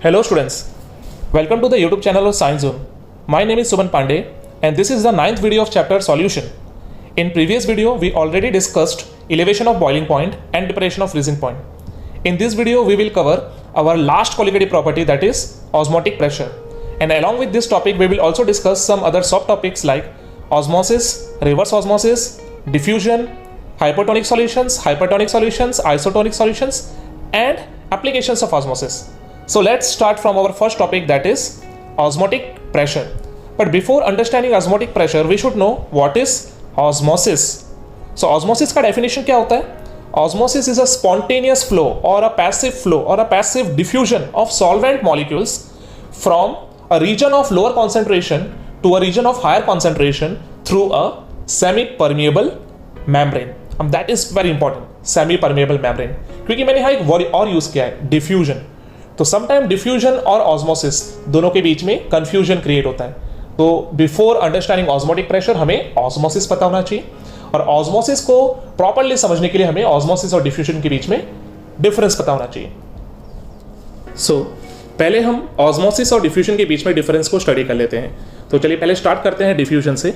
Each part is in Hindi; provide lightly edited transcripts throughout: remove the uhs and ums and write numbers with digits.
Hello students, welcome to the YouTube channel of Science Zone. My name is Suman Pandey and this is the 9th video of chapter Solution. In previous video, we already discussed elevation of boiling point and depression of freezing point. In this video, we will cover our last colligative property, that is osmotic pressure. And along with this topic, we will also discuss some other subtopics like osmosis, reverse osmosis, diffusion, hypertonic solutions, isotonic solutions, and applications of osmosis. So let's start from our first topic, that is osmotic pressure. But before understanding osmotic pressure, we should know what is osmosis. So osmosis का definition क्या होता है? Osmosis is a spontaneous flow or a passive flow or a passive diffusion of solvent molecules from a region of lower concentration to a region of higher concentration through a semi-permeable membrane. That is very important, semi-permeable membrane. क्योंकि मैंने यहाँ एक वर्ड और यूज किया है, diffusion. तो समटाइम डिफ्यूजन और ऑस्मोसिस दोनों के बीच में कंफ्यूजन क्रिएट होता है. तो बिफोर अंडरस्टैंडिंग ऑस्मोटिक प्रेशर हमें ऑस्मोसिस पता होना चाहिए और ऑस्मोसिस को प्रॉपर्ली समझने के लिए हमें ऑस्मोसिस और डिफ्यूजन के बीच में डिफरेंस पता होना चाहिए. सो पहले हम ऑस्मोसिस और डिफ्यूजन के बीच में डिफरेंस को स्टडी कर लेते हैं. तो चलिए पहले स्टार्ट करते हैं डिफ्यूजन से.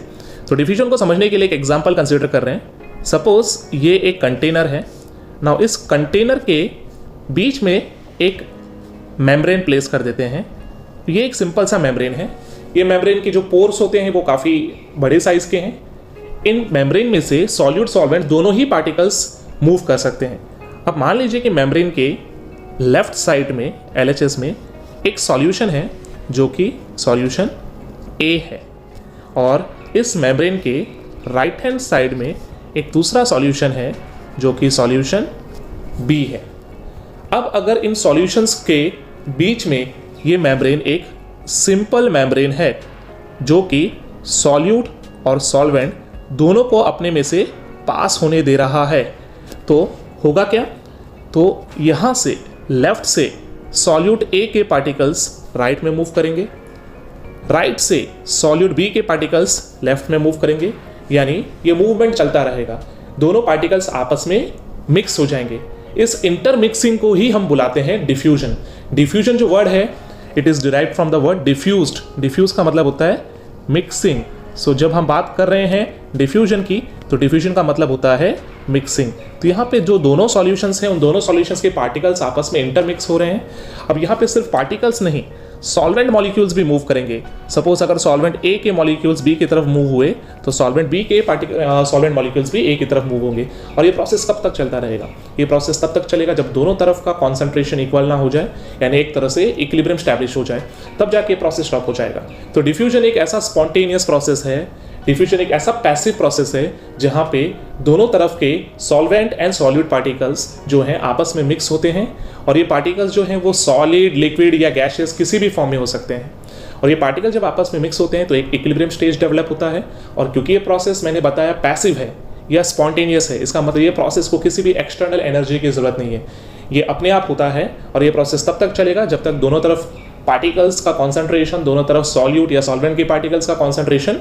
तो डिफ्यूजन को समझने के लिए एक एग्जाम्पल कंसिडर कर रहे हैं. सपोज ये एक कंटेनर है. नाउ इस कंटेनर के बीच में एक मेम्ब्रेन प्लेस कर देते हैं. ये एक सिंपल सा मेम्ब्रेन है. ये मेम्ब्रेन के जो पोर्स होते हैं वो काफ़ी बड़े साइज के हैं. इन मेम्ब्रेन में से सॉल्यूट सॉल्वेंट दोनों ही पार्टिकल्स मूव कर सकते हैं. अब मान लीजिए कि मेम्ब्रेन के लेफ्ट साइड में LHS में एक सॉल्यूशन है जो कि सॉल्यूशन A है और इस मेम्ब्रेन के राइट हैंड साइड में एक दूसरा सॉल्यूशन है जो कि सॉल्यूशन B है. अब अगर इन सॉल्यूशंस के बीच में ये मेम्ब्रेन एक सिंपल मेम्ब्रेन है जो कि सॉल्यूट और सॉल्वेंट दोनों को अपने में से पास होने दे रहा है, तो होगा क्या? तो यहाँ से लेफ्ट से सॉल्यूट A के पार्टिकल्स राइट में मूव करेंगे, राइट से सॉल्यूट B के पार्टिकल्स लेफ्ट में मूव करेंगे. यानी ये मूवमेंट चलता रहेगा, दोनों पार्टिकल्स आपस में मिक्स हो जाएंगे. इस इंटरमिक्सिंग को ही हम बुलाते हैं डिफ्यूजन. डिफ्यूजन जो वर्ड है, it is derived from the word diffused. Diffuse का मतलब होता है मिक्सिंग. सो जब हम बात कर रहे हैं डिफ्यूजन की, तो डिफ्यूजन का मतलब होता है मिक्सिंग. तो यहाँ पे जो दोनों सॉल्यूशंस हैं उन दोनों सॉल्यूशंस के पार्टिकल्स आपस में इंटरमिक्स हो रहे हैं. अब यहाँ पे सिर्फ पार्टिकल्स नहीं, सॉल्वेंट मॉलिक्यूल्स भी मूव करेंगे. सपोज अगर सॉल्वेंट A के मॉलिक्यूल्स B की तरफ मूव हुए तो सॉल्वेंट B के सॉल्वेंट मॉलिक्यूल्स भी A की तरफ मूव होंगे. और ये प्रोसेस कब तक चलता रहेगा? ये प्रोसेस तब तक चलेगा जब दोनों तरफ का कॉन्सेंट्रेशन इक्वल ना हो जाए, यानी एक तरह से इक्विलिब्रियम स्टैब्लिश हो जाए, तब जाके प्रोसेस स्टॉप हो जाएगा. तो डिफ्यूजन एक ऐसा स्पॉन्टेनियस प्रोसेस है, डिफ्यूजन एक ऐसा पैसिव प्रोसेस है जहाँ पे दोनों तरफ के सॉल्वेंट एंड सॉल्यूट पार्टिकल्स जो हैं आपस में मिक्स होते हैं. और ये पार्टिकल्स जो हैं वो सॉलिड, लिक्विड या गैसेस किसी भी फॉर्म में हो सकते हैं. और ये पार्टिकल जब आपस में मिक्स होते हैं तो एक इक्विलिब्रियम स्टेज डेवलप होता है. और क्योंकि ये प्रोसेस मैंने बताया पैसिव है या स्पॉन्टेनियस है, इसका मतलब ये प्रोसेस को किसी भी एक्सटर्नल एनर्जी की ज़रूरत नहीं है, ये अपने आप होता है. और ये प्रोसेस तब तक चलेगा जब तक दोनों तरफ पार्टिकल्स का कॉन्सेंट्रेशन, दोनों तरफ सॉल्यूट या सॉल्वेंट के पार्टिकल्स का कॉन्सेंट्रेशन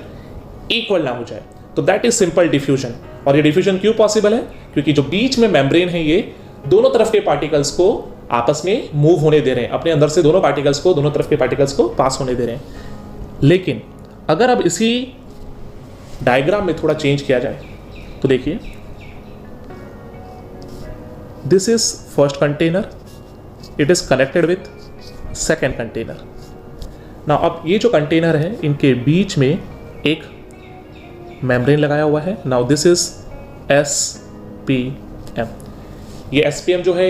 इक्वल ना हो जाए. तो दैट इज सिंपल डिफ्यूजन. और ये डिफ्यूजन क्यों पॉसिबल है? क्योंकि जो बीच में मेम्ब्रेन है ये दोनों तरफ के पार्टिकल्स को आपस में मूव होने दे रहे हैं, अपने अंदर से दोनों पार्टिकल्स को, दोनों तरफ के पार्टिकल्स को पास होने दे रहे हैं. लेकिन अगर अब इसी डायग्राम में थोड़ा चेंज किया जाए तो देखिए, this is first container, it is connected with second container. ना अब ये जो कंटेनर है इनके बीच में एक मेम्ब्रेन लगाया हुआ है. Now this is SPM. ये SPM जो है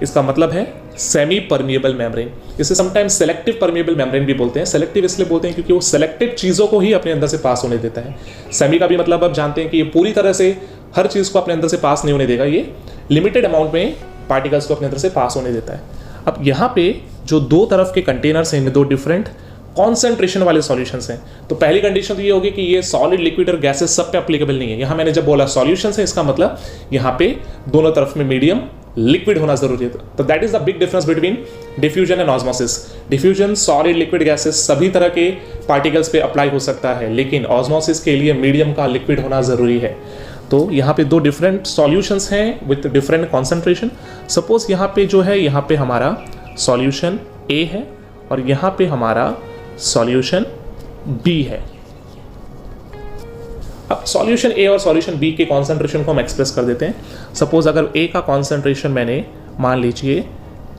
इसका मतलब है सेमी परमिएबल मेम्ब्रेन. इसे समटाइम्स सेलेक्टिव परमिएबल मेम्ब्रेन भी बोलते हैं. सेलेक्टिव इसलिए बोलते हैं क्योंकि वो सेलेक्टेड चीज़ों को ही अपने अंदर से पास होने देता है. सेमी का भी मतलब आप जानते हैं कि ये पूरी तरह से हर चीज़ को अपने अंदर से पास नहीं होने देगा, ये लिमिटेड अमाउंट में पार्टिकल्स को अपने अंदर से पास होने देता है. अब यहाँ पे जो दो तरफ के कंटेनर्स हैं इनमें दो डिफरेंट कॉन्सेंट्रेशन वाले सॉल्यूशंस हैं. तो पहली कंडीशन तो ये होगी कि ये सॉलिड, लिक्विड और गैसेस सब पे एप्लीकेबल नहीं है. यहाँ मैंने जब बोला सॉल्यूशंस है, इसका मतलब यहाँ पे दोनों तरफ में मीडियम लिक्विड होना जरूरी है. तो that is the big difference between diffusion and osmosis. Diffusion solid, liquid, gases सभी तरह के पार्टिकल्स पे अप्लाई हो सकता है, लेकिन ऑस्मोसिस के लिए मीडियम का लिक्विड होना जरूरी है. तो यहाँ पे दो डिफरेंट सॉल्यूशंस हैं विथ डिफरेंट कॉन्सेंट्रेशन. सपोज यहाँ पे जो है, यहाँ पे हमारा सॉल्यूशन A है और यहाँ पे हमारा सॉल्यूशन B है। अब सॉल्यूशन A और सॉल्यूशन B के कॉन्सेंट्रेशन को हम एक्सप्रेस कर देते हैं। सपोज अगर A का कॉन्सेंट्रेशन मैंने मान लीजिए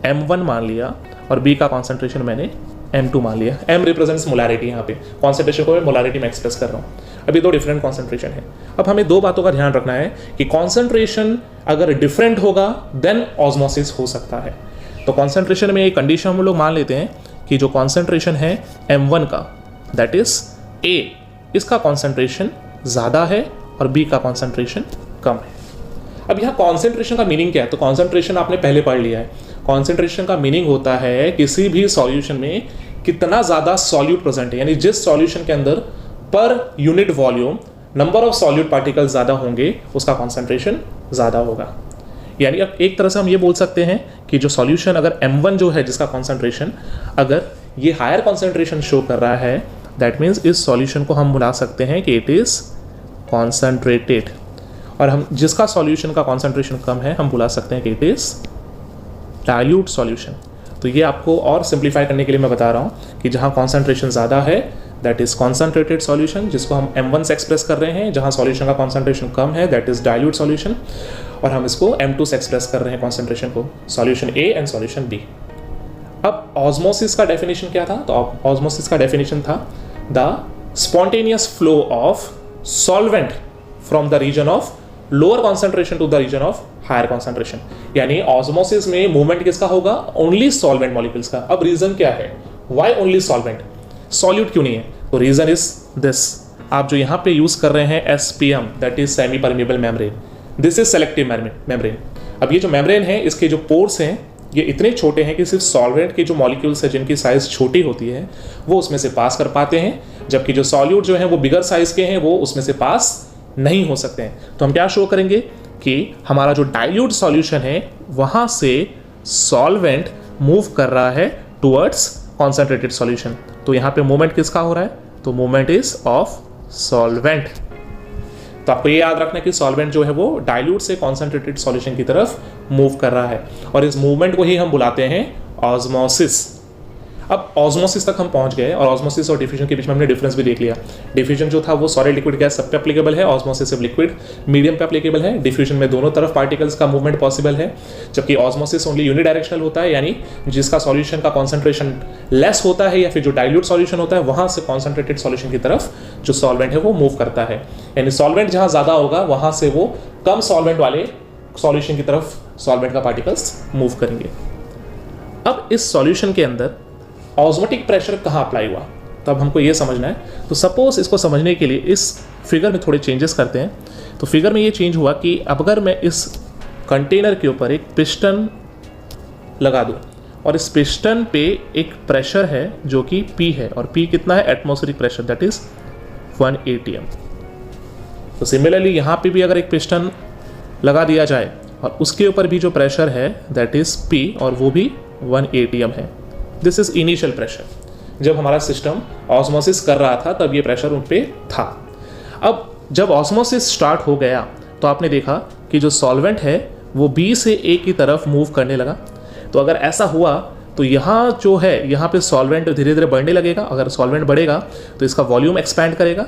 M1 मान लिया और B का कॉन्सेंट्रेशन मैंने M2 मान लिया। M रिप्रेजेंट्स मोलारिटी, यहाँ पे कॉन्सेंट्रेशन को मैं मोलारिटी में एक्सप्रेस कर रहा हूँ। अभी दो डिफरेंट कॉन्सेंट्रेशन है। अब हमें दो बातों का ध्यान रखना है कि कॉन्सेंट्रेशन अगर डिफरेंट होगा देन ऑस्मोसिस हो सकता है। तो कॉन्सेंट्रेशन में एक कंडीशन हम लोग मान लेते हैं कि जो कॉन्सेंट्रेशन है M1 का, दैट इज A, इसका कॉन्सेंट्रेशन ज़्यादा है और B का कॉन्सेंट्रेशन कम है। अब यहाँ कॉन्सेंट्रेशन का मीनिंग क्या है? तो कॉन्सेंट्रेशन आपने पहले पढ़ लिया है। कॉन्सेंट्रेशन का मीनिंग होता है किसी भी सॉल्यूशन में कितना ज़्यादा सॉल्यूट प्रेजेंट है, यानी जिस सॉल्यूशन के अंदर per unit volume number of solute particles ज़्यादा होंगे उसका कॉन्सेंट्रेशन ज़्यादा होगा। यानी अब एक तरह से हम ये बोल सकते हैं कि जो सॉल्यूशन अगर M1 जो है जिसका कॉन्सेंट्रेशन अगर ये हायर कॉन्सेंट्रेशन शो कर रहा है, दैट मीन्स इस सॉल्यूशन को हम बुला सकते हैं कि इट इज़ कॉन्सेंट्रेटेड। और हम जिसका सॉल्यूशन का कॉन्सेंट्रेशन कम है हम बुला सकते हैं कि इट इज़ डाइल्यूट सॉल्यूशन। तो ये आपको और सिंप्लीफाई करने के लिए मैं बता रहा हूँ कि जहाँ कॉन्सेंट्रेशन ज़्यादा है दैट इज़ कॉन्सेंट्रेटेड सॉल्यूशन, जिसको हम M1 से एक्सप्रेस कर रहे हैं। जहाँ सॉल्यूशन का कॉन्सेंट्रेशन कम है दैट इज़ डाइल्यूट सॉल्यूशन, और हम इसको M2 से एक्सप्रेस कर रहे हैं कॉन्सेंट्रेशन को, solution A and solution B। अब ऑस्मोसिस का डेफिनेशन क्या था? तो ऑस्मोसिस का डेफिनेशन था the spontaneous flow of solvent from the region of lower concentration to the region of higher concentration. यानी ऑस्मोसिस में मूवमेंट किसका होगा? ओनली सॉल्वेंट मॉलिक्यूल्स का। अब रीजन क्या है? Why only solvent? सॉल्यूट क्यों नहीं है? तो रीजन इज दिस, आप जो यहाँ पे यूज कर रहे हैं SPM, that is semi permeable membrane, this is selective membrane. अब ये जो मेम्ब्रेन है इसके जो पोर्स हैं ये इतने छोटे हैं कि सिर्फ सॉल्वेंट के जो मॉलिक्यूल्स हैं जिनकी साइज छोटी होती है वो उसमें से पास कर पाते हैं, जबकि जो सॉल्यूट जो है वो बिगर साइज के हैं वो उसमें से पास नहीं हो सकते हैं। तो हम क्या शो करेंगे कि हमारा जो डाइल्यूट सॉल्यूशन है वहां से सॉल्वेंट मूव कर रहा है टुवर्ड्स कॉन्सेंट्रेटेड सॉल्यूशन। तो यहाँ पे मूवमेंट किसका हो रहा है? तो मूवमेंट इज ऑफ सॉल्वेंट। तो आपको ये याद रखना है कि सॉल्वेंट जो है वो डाइल्यूट से कॉन्सेंट्रेटेड सॉल्यूशन की तरफ मूव कर रहा है, और इस मूवमेंट को ही हम बुलाते हैं ऑस्मोसिस। अब ऑस्मोसिस तक हम पहुंच गए और ऑस्मोसिस और डिफ्यूजन के बीच में हमने डिफरेंस भी देख लिया। डिफ्यूजन जो था वो सॉलिड लिक्विड गैस सब पे एप्लीकेबल है, ऑस्मोसिस सिर्फ लिक्विड मीडियम पे एप्लीकेबल है। डिफ्यूजन में दोनों तरफ पार्टिकल्स का मूवमेंट पॉसिबल है, जबकि ऑस्मोसिस ओनली यूनिडायरेक्शनल होता है, यानी जिसका सॉल्यूशन का कॉन्सेंट्रेशन लेस होता है या फिर जो डाइल्यूट सॉल्यूशन होता है वहां से कॉन्सेंट्रेटेड सॉल्यूशन की तरफ जो सॉल्वेंट है वो मूव करता है। यानी सॉल्वेंट जहां ज्यादा होगा वहां से वो कम सॉल्वेंट वाले सॉल्यूशन की तरफ सॉल्वेंट का पार्टिकल्स मूव करेंगे। अब इस सॉल्यूशन के अंदर ऑस्मोटिक प्रेशर कहाँ अप्लाई हुआ, तो अब हमको ये समझना है। तो सपोज इसको समझने के लिए इस फिगर में थोड़े चेंजेस करते हैं। तो फिगर में ये चेंज हुआ कि अब अगर मैं इस कंटेनर के ऊपर एक पिस्टन लगा दूँ और इस पिस्टन पे एक प्रेशर है जो कि P है, और P कितना है? Atmospheric pressure, that is 1 atm। तो सिमिलरली यहाँ पे भी अगर एक पिस्टन लगा दिया जाए और उसके ऊपर भी जो प्रेशर है दैट इज P और वो भी 1 atm है। This is initial pressure. जब हमारा सिस्टम ऑस्मोसिस कर रहा था तब ये प्रेशर उन पे था। अब जब ऑस्मोसिस स्टार्ट हो गया तो आपने देखा कि जो सॉल्वेंट है वो B से A की तरफ मूव करने लगा। तो अगर ऐसा हुआ तो यहाँ जो है यहाँ पे सॉल्वेंट धीरे धीरे बढ़ने लगेगा। अगर सॉल्वेंट बढ़ेगा तो इसका वॉल्यूम एक्सपैंड करेगा।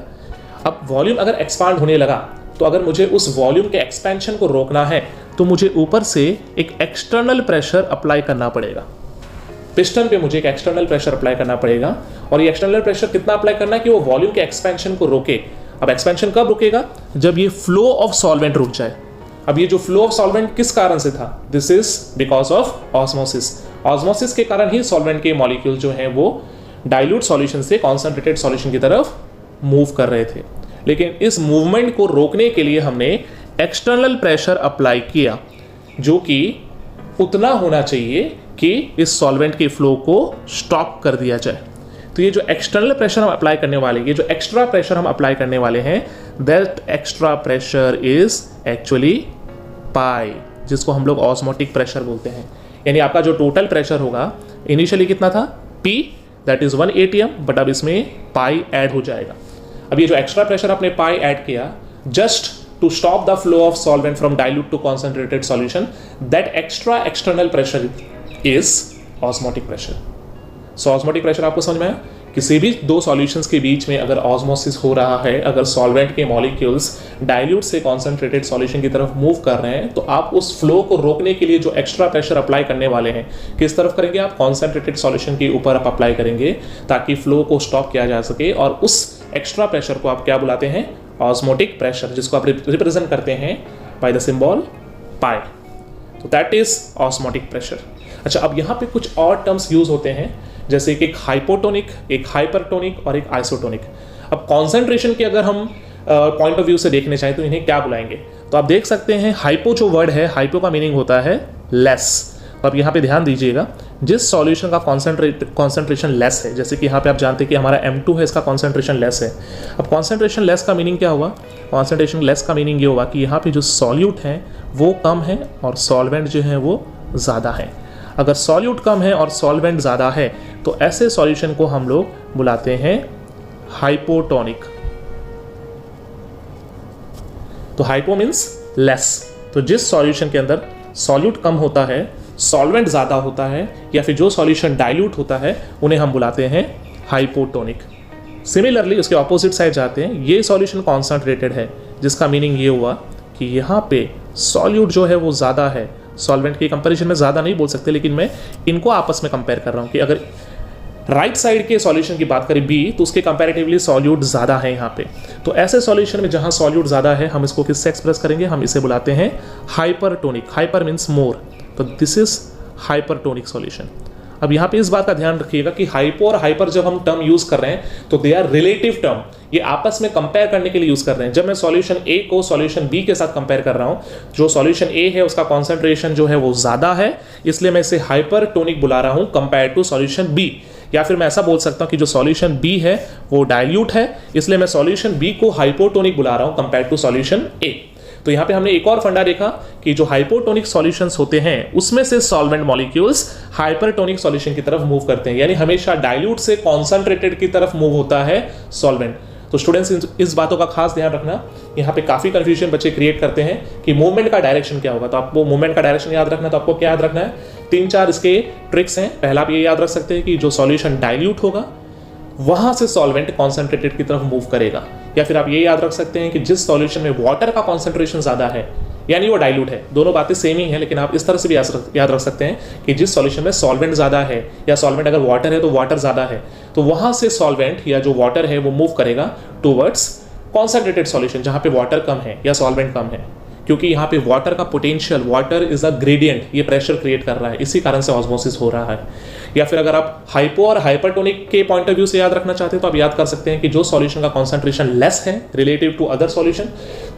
अब वॉल्यूम अगर एक्सपांड होने लगा तो अगर मुझे उस वॉल्यूम के एक्सपेंशन को रोकना है तो मुझे ऊपर से एक एक्सटर्नल प्रेशर अप्लाई करना पड़ेगा। पिस्टन पे मुझे एक एक्सटर्नल प्रेशर अप्लाई करना पड़ेगा, और ये एक्सटर्नल प्रेशर कितना अप्लाई करना है कि वो वॉल्यूम के एक्सपेंशन को रोके। अब एक्सपेंशन कब रुकेगा? जब ये फ्लो ऑफ सॉल्वेंट रुक जाए। अब ये जो फ्लो ऑफ सॉल्वेंट किस कारण से था? This is because of osmosis. Osmosis के कारण ही सॉल्वेंट के मॉलिक्यूल जो हैं वो डाइल्यूट सॉल्यूशन से कॉन्सेंट्रेटेड सॉल्यूशन की तरफ मूव कर रहे थे। लेकिन इस मूवमेंट को रोकने के लिए हमने एक्सटर्नल प्रेशर अप्लाई किया, जो कि उतना होना चाहिए कि इस सॉल्वेंट के फ्लो को स्टॉप कर दिया जाए। तो ये जो एक्सटर्नल प्रेशर हम अप्लाई करने वाले, ये जो एक्स्ट्रा प्रेशर हम अप्लाई करने वाले हैं, that extra pressure is actually pi, जिसको हम लोग ऑस्मोटिक प्रेशर बोलते हैं। यानी आपका जो टोटल प्रेशर होगा इनिशियली कितना था? P, that is 1 atm, but अब इसमें पाई ऐड हो जाएगा। अब ये जो एक्स्ट्रा प्रेशर आपने पाई ऐड किया just to stop the flow of solvent from dilute to concentrated solution, that extra external pressure is osmotic pressure। So osmotic pressure आपको समझ में आया। किसी भी दो सॉल्यूशंस के बीच में अगर ऑस्मोसिस हो रहा है, अगर सॉल्वेंट के मॉलिक्यूल्स डाइल्यूट से कॉन्सेंट्रेटेड सॉल्यूशन की तरफ मूव कर रहे हैं, तो आप उस फ्लो को रोकने के लिए जो एक्स्ट्रा प्रेशर अप्लाई करने वाले हैं, किस तरफ करेंगे आप? कॉन्सेंट्रेटेड सॉल्यूशन के ऊपर आप अप्लाई करेंगे ताकि फ्लो को स्टॉप किया जा सके। और उस एक्स्ट्रा प्रेशर को आप क्या बुलाते हैं? ऑस्मोटिक प्रेशर, जिसको आप रिप्रेजेंट करते हैं बाय द सिंबल पाई। तो दैट इज ऑस्मोटिक प्रेशर। अच्छा, अब यहाँ पे कुछ और टर्म्स यूज होते हैं, जैसे कि एक हाइपोटोनिक, एक हाइपरटोनिक और एक आइसोटोनिक। अब कॉन्सेंट्रेशन के अगर हम पॉइंट ऑफ व्यू से देखने चाहें तो इन्हें क्या बुलाएंगे? तो आप देख सकते हैं हाइपो जो वर्ड है, हाइपो का मीनिंग होता है लेस। अब यहाँ पे ध्यान दीजिएगा, जिस सॉल्यूशन का कॉन्सेंट्रेशन लेस है, जैसे कि यहाँ पे आप जानते हैं कि हमारा M2 है, इसका कॉन्सेंट्रेशन लेस है। अब कॉन्सेंट्रेशन लेस का मीनिंग क्या हुआ? कॉन्सेंट्रेशन लेस का मीनिंग ये हुआ कि यहाँ पे जो सॉल्यूट है वो कम है और सॉल्वेंट जो है वो ज़्यादा है। अगर सॉल्यूट कम है और सॉल्वेंट ज़्यादा है तो ऐसे सॉल्यूशन को हम लोग बुलाते हैं हाइपोटोनिक। तो हाइपो मीन्स लेस। तो जिस सॉल्यूशन के अंदर सॉल्यूट कम होता है, सॉल्वेंट ज़्यादा होता है, या फिर जो सॉल्यूशन डाइल्यूट होता है, उन्हें हम बुलाते हैं हाइपोटोनिक। सिमिलरली उसके ऑपोजिट साइड जाते हैं, ये सॉल्यूशन कॉन्सेंट्रेटेड है, जिसका मीनिंग ये हुआ कि यहाँ पे सॉल्यूट जो है वो ज़्यादा है, सॉल्वेंट के कंपैरिजन में ज़्यादा नहीं बोल सकते, लेकिन मैं इनको आपस में कंपेयर कर रहा हूँ कि अगर राइट साइड के सॉल्यूशन की बात करें बी, तो उसके कंपैरेटिवली सॉल्यूट ज़्यादा है यहाँ पे। तो ऐसे सॉल्यूशन में जहाँ सॉल्यूट ज़्यादा है, हम इसको किससे एक्सप्रेस करेंगे? हम इसे बुलाते हैं हाइपरटोनिक। हाइपर मीन्स मोर, तो दिस इज हाइपरटोनिक सॉल्यूशन। अब यहाँ पे इस बात का ध्यान रखिएगा कि हाइपो और हाइपर जब हम टर्म यूज कर रहे हैं तो दे आर रिलेटिव टर्म, ये आपस में कंपेयर करने के लिए यूज कर रहे हैं। जब मैं सॉल्यूशन ए को सॉल्यूशन बी के साथ कंपेयर कर रहा हूँ, जो सॉल्यूशन ए है उसका कॉन्सेंट्रेशन जो है वो ज्यादा है, इसलिए मैं इसे हाइपरटोनिक बुला रहा हूँ कंपेयर टू सॉल्यूशन बी। या फिर मैं ऐसा बोल सकता हूँ कि जो सॉल्यूशन बी है वो डाइल्यूट है, इसलिए मैं सॉल्यूशन बी को हाइपोटोनिक बुला रहा हूँ कंपेयर टू सॉल्यूशन ए। तो यहाँ पे हमने एक और फंडा देखा कि जो हाइपोटोनिक सॉल्यूशंस होते हैं उसमें से सॉल्वेंट मॉलिक्यूल्स हाइपरटोनिक सॉल्यूशन की तरफ मूव करते हैं, यानी हमेशा डाइल्यूट से कॉन्सेंट्रेटेड की तरफ मूव होता है सॉल्वेंट। तो स्टूडेंट्स इस बातों का खास ध्यान रखना, यहाँ पे काफी कंफ्यूजन बच्चे क्रिएट करते हैं कि मूवमेंट का डायरेक्शन क्या होगा। तो आपको मूवमेंट का डायरेक्शन याद रखना है, तो आपको क्या याद रखना है? 3-4 इसके ट्रिक्स हैं। पहला आप ये याद रख सकते हैं कि जो सॉल्यूशन डाइल्यूट होगा वहां से सॉल्वेंट कॉन्सेंट्रेटेड की तरफ मूव करेगा, या फिर आप ये याद रख सकते हैं कि जिस सॉल्यूशन में वाटर का कॉन्सेंट्रेशन ज्यादा है यानी वो डाइल्यूट है। दोनों बातें सेम ही हैं, लेकिन आप इस तरह से भी याद रख सकते हैं कि जिस सॉल्यूशन में सॉल्वेंट ज्यादा है, या सॉल्वेंट अगर वाटर है तो वाटर ज्यादा है, तो वहां से सॉल्वेंट या जो वाटर है वो मूव करेगा टूवर्ड्स कॉन्सेंट्रेटेड सॉल्यूशन जहां पे वाटर कम है या सॉल्वेंट कम है, क्योंकि यहाँ पे वाटर का potential, water is a gradient, ये प्रेशर क्रिएट कर रहा है, इसी कारण से ऑस्मोसिस हो रहा है। या फिर अगर आप हाइपो और हाइपरटोनिक के पॉइंट ऑफ व्यू से याद रखना चाहते हैं तो आप याद कर सकते हैं कि जो सॉल्यूशन का कॉन्सेंट्रेशन लेस है रिलेटिव टू अदर सॉल्यूशन